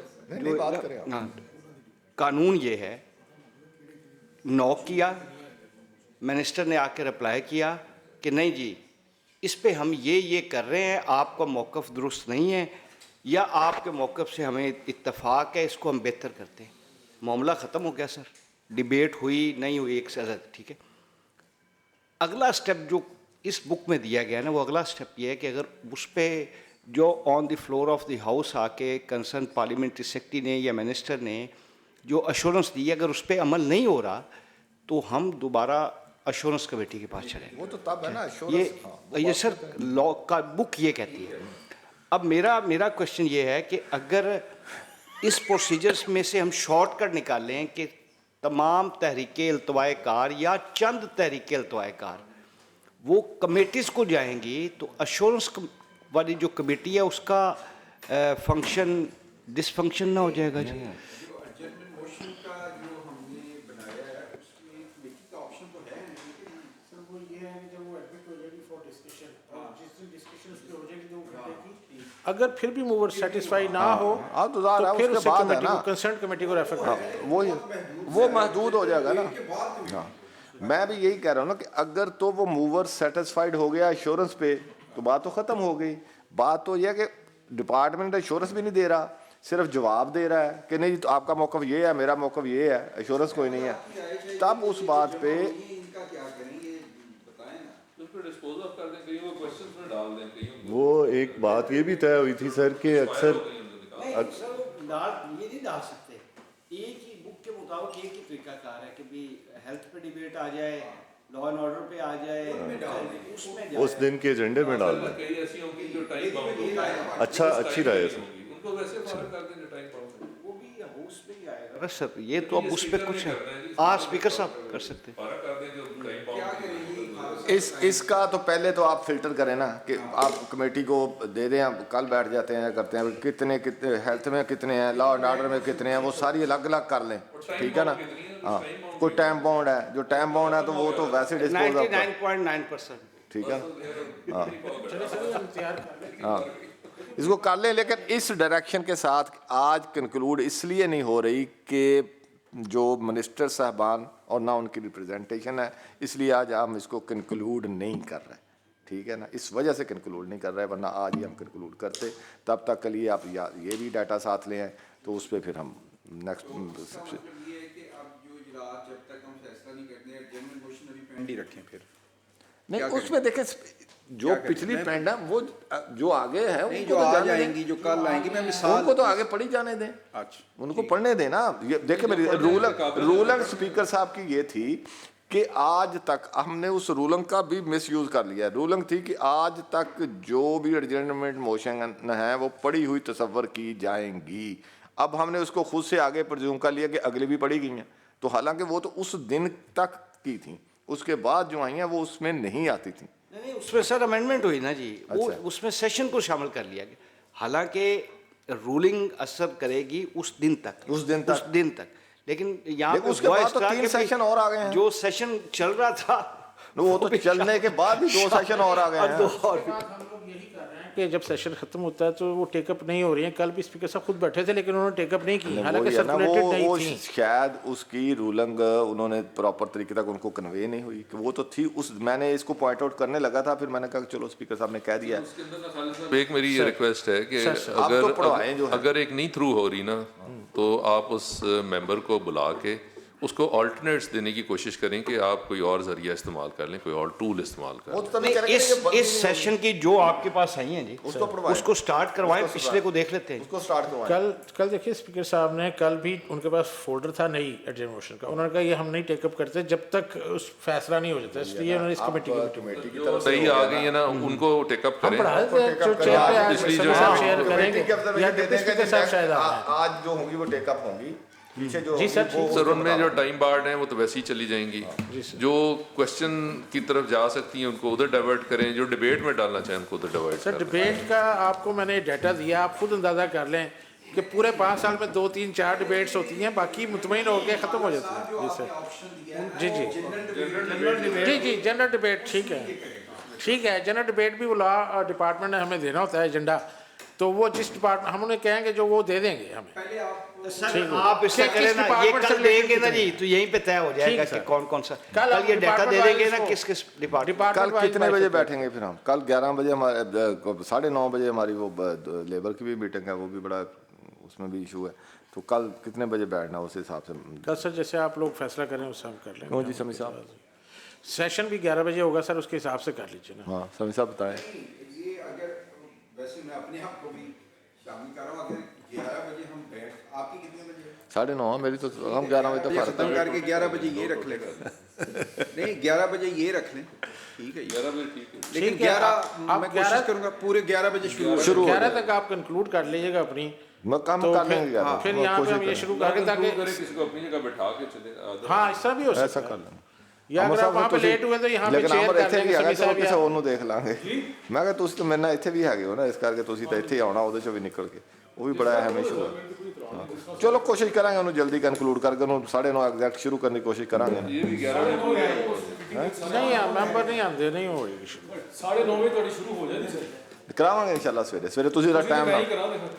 ہاں قانون یہ ہے، نوک کیا منسٹر نے آ کے رپلائی کیا کہ نہیں جی اس پہ ہم یہ کر رہے ہیں، آپ کا موقف درست نہیں ہے یا آپ کے موقف سے ہمیں اتفاق ہے، اس کو ہم بہتر کرتے ہیں، معاملہ ختم ہو گیا سر، ڈیبیٹ ہوئی نہیں ہوئی ایک سے زیادہ، ٹھیک ہے۔ اگلا سٹیپ جو اس بک میں دیا گیا ہے نا، وہ اگلا سٹیپ یہ ہے کہ اگر اس پہ جو آن دی فلور آف دی ہاؤس آ کے کنسرن پارلیمنٹری سیکرٹری نے یا منسٹر نے جو ایشورنس دی ہے، اگر اس پہ عمل نہیں ہو رہا تو ہم دوبارہ ایشورنس کمیٹی کے پاس چلیں گے۔ وہ تو تب ہے نا یہ سر لا کا بک یہ کہتی ہے۔ اب میرا کوشچن یہ ہے کہ اگر اس پروسیجرز میں سے ہم شارٹ کٹ نکالیں کہ تمام تحریک التواء کار یا چند تحریک التواء کار وہ کمیٹیز کو جائیں گی، تو ایشورنس والی جو کمیٹی ہے اس کا فنکشن ڈس فنکشن نہ ہو جائے گا جی؟ ججمنٹ موشن کا جو ہم نے بنایا ہے اس میں کمیٹی کا آپشن تو ہے نہیں، سر وہ یہ ہے کہ جب وہ ایڈمٹ ہو جائے گی فار ڈسکشن، جس دن ڈسکشن اس پہ ہو جائے گی 2 گھنٹے کی، اگر پھر بھی موور سیٹسفائی نہ ہو تو ظاہر ہے پھر اس اس کے سے بعد ہے کمیٹی نا، کو کنسرن کمیٹی کو ریفر کریں۔ وہ محدود ہو جائے گا نا۔ ہاں میں بھی یہی کہہ رہا ہوں نا کہ اگر تو وہ موور سیٹسفائیڈ ہو گیا ایشورنس پہ تو بات تو ختم ہو گئی، بات تو یہ ہے کہ ڈپارٹمنٹ ایشورنس بھی نہیں دے رہا، صرف جواب دے رہا ہے کہ نہیں تو آپ کا موقف یہ ہے، میرا موقف یہ ہے، ایشورنس کوئی نہیں ہے، تب اس بات پہ وہ ایک بات یہ بھی طے ہوئی تھی سر کہ اکثر یہ نہیں ڈال سکتے، ایک ہی بک کے مطابق ایک ہی طریقہ کار ہے کہ بھی ہیلتھ پہ ڈیبیٹ آ جائے، لا اینڈ آرڈر پہ آ جائے، اس میں اس دن کے ایجنڈے میں ڈال دیں۔ اچھا اچھی رائے ہے وہ بھی ہاؤس پہ ہی آئے گا سر، یہ تو اب اس پہ کچھ ہے، اسپیکر صاحب کر سکتے ہیں۔ اس کا تو پہلے تو آپ فلٹر کریں نا کہ آپ کمیٹی کو دے دیں، کل بیٹھ جاتے ہیں کرتے ہیں کتنے ہیلتھ میں کتنے ہیں، لا اینڈ آرڈر میں کتنے ہیں، وہ ساری الگ الگ کر لیں، ٹھیک ہے نا۔ ہاں کوئی ٹائم باؤنڈ ہے، جو ٹائم باؤنڈ ہے تو وہ تو ویسے ڈسپوز آف 99.9%، ٹھیک ہے ہاں اس کو کر لیں، لیکن اس ڈائریکشن کے ساتھ آج کنکلوڈ اس لیے نہیں ہو رہی کہ جو منسٹر صاحبان اور نہ ان کی ریپرزنٹیشن ہے، اس لیے آج ہم اس کو کنکلوڈ نہیں کر رہے، ٹھیک ہے نا، اس وجہ سے کنکلوڈ نہیں کر رہے، ورنہ آج ہی ہم کنکلوڈ کرتے۔ تب تک کے لیے آپ یہ بھی ڈیٹا ساتھ لیں تو اس پہ پھر ہم نیکسٹ نہیں اس میں دیکھیں جو پچھلی پینڈ ہے وہ جو آگے ہیں ان کو جو آ جائیں گی جو کل آئیں گی، میں مثال ان کو تو آگے پڑھی جانے دیں، ان کو پڑھنے دیں نا۔ دیکھیں میری رولنگ اسپیکر صاحب کی یہ تھی کہ آج تک ہم نے اس رولنگ کا بھی مس یوز کر لیا ہے۔ رولنگ تھی کہ آج تک جو بھی ایڈجرنمنٹ موشن ہیں وہ پڑھی ہوئی تصور کی جائیں گی، اب ہم نے اس کو خود سے آگے پرزیوم کر لیا کہ اگلی بھی پڑھی گئی ہیں، تو حالانکہ وہ تو اس دن تک کی تھیں، اس کے بعد جو آئی ہیں وہ اس میں نہیں آتی تھیں۔ نہیں اس میں سر امینڈمنٹ ہوئی نا جی، وہ اس میں سیشن کو شامل کر لیا گیا، حالانکہ رولنگ اثر کرے گی اس دن تک، لیکن یہاں اس کے بعد تو 3 سیشن اور آ گئے ہیں، جو سیشن چل رہا تھا وہ تو چلنے کے بعد بھی 2 سیشن اور آ گئے ہیں۔ ہم لوگ یہی کر رہے ہیں کہ جب سیشن ختم ہوتا ہے تو وہ ٹیک اپ نہیں ہو رہی ہیں۔ کل بھی اسپیکر صاحب خود بیٹھے تھے لیکن انہوں نے ٹیک اپ نہیں کی، حالانکہ سرکولیٹڈ نہیں تھی۔ شاید اس کی رولنگ انہوں نے پراپر طریقے تک ان کو کنوے نہیں ہوئی کہ وہ تو تھی اس، میں نے اس کو پوائنٹ آؤٹ کرنے لگا تھا، پھر میں نے کہا چلو اسپیکر صاحب نے کہہ دیا ہے۔ ایک میری یہ ریکویسٹ ہے کہ اگر ایک نہیں تھرو ہو رہی نا تو آپ اس ممبر کو بلا کے उसको ऑल्टरनेट्स देने की कोशिश करें कि आप कोई और ज़रिया इस्तेमाल कर लें, कोई और टूल इस्तेमाल कर लें। तो नहीं करेंगे, ये बंद इस नहीं सेशन की जो आपके पास आई हैं जी उसको पढ़वाएं। उसको स्टार्ट करवाएं, उसको पिछले को देख लेते हैं। उसको स्टार्ट करवाएं। कल देखिए स्पीकर साहब ने कल भी उनके पास फोल्डर था नई एडजर्न मोशन का, उन्होंने कहा ये हम नहीं टेकअप करते जब तक उस फैसला नहीं हो जाता, इसलिए उन्होंने इस कमेटी कमेटी की तरफ सही आ गई है ना, उनको टेकअप करें। पढ़ा देते हैं, जो चेयर पे आज पिछली जो सभी साहब है शेयर करेंगे कमेटी के ऑब्जर्वेशन या दे डिप्टी देंगे स्पीकर साहब शायद आ रहे हैं। आज जो होंगी वो टेकअप होंगी, पीछे जो जी सर, होंगी वो- सर उनमें जो टाइम बार्ड हैं वो तो वैसे ही चली जाएंगी, जो क्वेश्चन की तरफ जा सकती हैं उनको उधर डाइवर्ट करें, जो डिबेट में डालना चाहें उनको उधर डाइवर्ट सर करें। डिबेट का आपको मैंने डाटा दिया, आप खुद अंदाज़ा कर लें कि पूरे 5 साल में 2 3 4 डिबेट्स होती हैं, बाकी मुतमईन होकर ख़त्म हो जाती हैं। जी सर, जी जी जी जी जनरल डिबेट ठीक है, जनरल डिबेट भी वो लॉ डिपार्टमेंट ने हमें देना होता है एजेंडा, तो वो जिस डिपार्टमेंट हम उन्हें कहेंगे जो वो दे देंगे हमें। ठीक है। आप इससे किस करें ना, ये डिपार्टमेंट कल से देंगे ना related जी, तो यहीं पे तय हो जाएगा ठीक है कि सर। कौन कौन सा कल कल ये डाटा दे देंगे ना डिपार्टमेंट किस किस डिपार्टमेंट। कल वाइज कितने बात बजे करते हैं। बैठेंगे फिर हम? कल 11 बजे हमारे 9:30 बजे हमारी वो लेबर की भी मीटिंग है, वो भी बड़ा उसमें भी इशू है, तो कल कितने बजे बैठना उस हिसाब से? कल सर जैसे आप लोग फैसला करें उससे हम कर लेंगे। क्यों जी समी साहब? सेशन भी 11 बजे होगा सर, उसके हिसाब से कर लीजिए ना। हाँ समी साहब बताएं। ये अगर वैसे मैं अपने आप को भी शामिल कर रहा हूँ, अगर 11 बजे हम बैठ, आपकी कितने बजे? 9:30 मेरी तो, हम 11 बजे तक खत्म करके 11 बजे ये रख लें। नहीं 11 बजे ये रख लें, ठीक है। 11 बजे ठीक है। लेकिन ठीक है, 11 आप मैं 11 कोशिश करूंगा पूरे 11 बजे शुरू हो 11 तक आप कंक्लूड कर लीजिएगा अपनी, मैं काम तो कर फिर लेंगे 11, फिर मैं यहाँ पे कोशिश हम ये करें। शुरू करके ताकि किसी को अपनी जगह बैठा के चले। हाँ इस तरह भी हो ऐसा सकता कर है, लेंगे। या अगर आप वहाँ पे लेट हुए तो यहाँ पे लेकिन चेयर ਅਮਰ कर ਇੱਥੇ ਵੀ लेंगे ਹੈਗਾ, सभी ਚਲੋ साहब ਕਿਸੇ या- ਹੋਰ ਨੂੰ ਦੇਖ ਲਾਂਗੇ। ਮੈਂ ਕਿਹਾ ਤੁਸੀਂ ਤਾਂ ਮੇਰੇ ਨਾਲ ਇੱਥੇ ਵੀ ਹੈਗੇ ਹੋ ਨਾ, ਇਸ ਕਰਕੇ ਤੁਸੀਂ ਤਾਂ ਇੱਥੇ ਹੀ ਆਉਣਾ, ਉਹਦੇ ਚੋਂ ਵੀ ਨਿਕਲ ਕੇ, ਉਹ ਵੀ ਬੜਾ ਅਹਿਮ ਇਸ਼ੂ ਹੈ। ਹਾਂ। ਚਲੋ ਕੋਸ਼ਿਸ਼ ਕਰਾਂਗੇ ਉਹਨੂੰ ਜਲਦੀ ਕਨਕਲੂਡ ਕਰਕੇ ਉਹਨੂੰ 9:30 ਐਗਜ਼ੈਕਟ ਸ਼ੁਰੂ ਕਰਨ ਦੀ ਕੋਸ਼ਿਸ਼ ਕਰਾਂਗੇ। ये भी 11 बजे नहीं मैंबर नहीं आते, नहीं होगी शुरू। 9:30 ਵਜੇ ਤੁਹਾਡੀ ਸ਼ੁਰੂ ਹੋ ਜਾਣੀ ਸਰ। ਕਰਾਵਾਂਗੇ ਇਨਸ਼ਾਅੱਲਾ ਸਵੇਰੇ ਤੁਸੀਂ ਦਾ ਟਾਈਮ ਨਾਲ।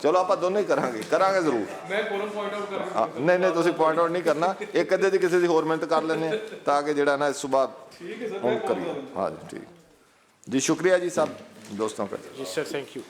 ਚਲੋ ਆਪਾਂ ਦੋਨੋਂ ਹੀ ਕਰਾਂਗੇ ਜ਼ਰੂਰ। ਮੈਂ ਕੋਰਮ ਪੁਆਇੰਟ ਆਊਟ ਕਰ ਹਾਂ, ਨਹੀਂ ਤੁਸੀਂ ਪੁਆਇੰਟ ਆਊਟ ਨਹੀਂ ਕਰਨਾ, ਇੱਕ ਅੱਧੇ ਦੀ ਕਿਸੇ ਦੀ ਹੋਰ ਮਿਹਨਤ ਕਰ ਲੈਂਦੇ ਹਾਂ ਤਾਂ ਕਿ ਜਿਹੜਾ ਨਾ ਸੁਬਾਹ ਠੀਕ ਹੈ ਸਰ। ਹੁਣ ਕਰੀਏ। ਹਾਂ ਜੀ ਠੀਕ ਜੀ, ਸ਼ੁਕਰੀਆ ਜੀ ਸਭ ਦੋਸਤों का। जी सर, थैंक यू।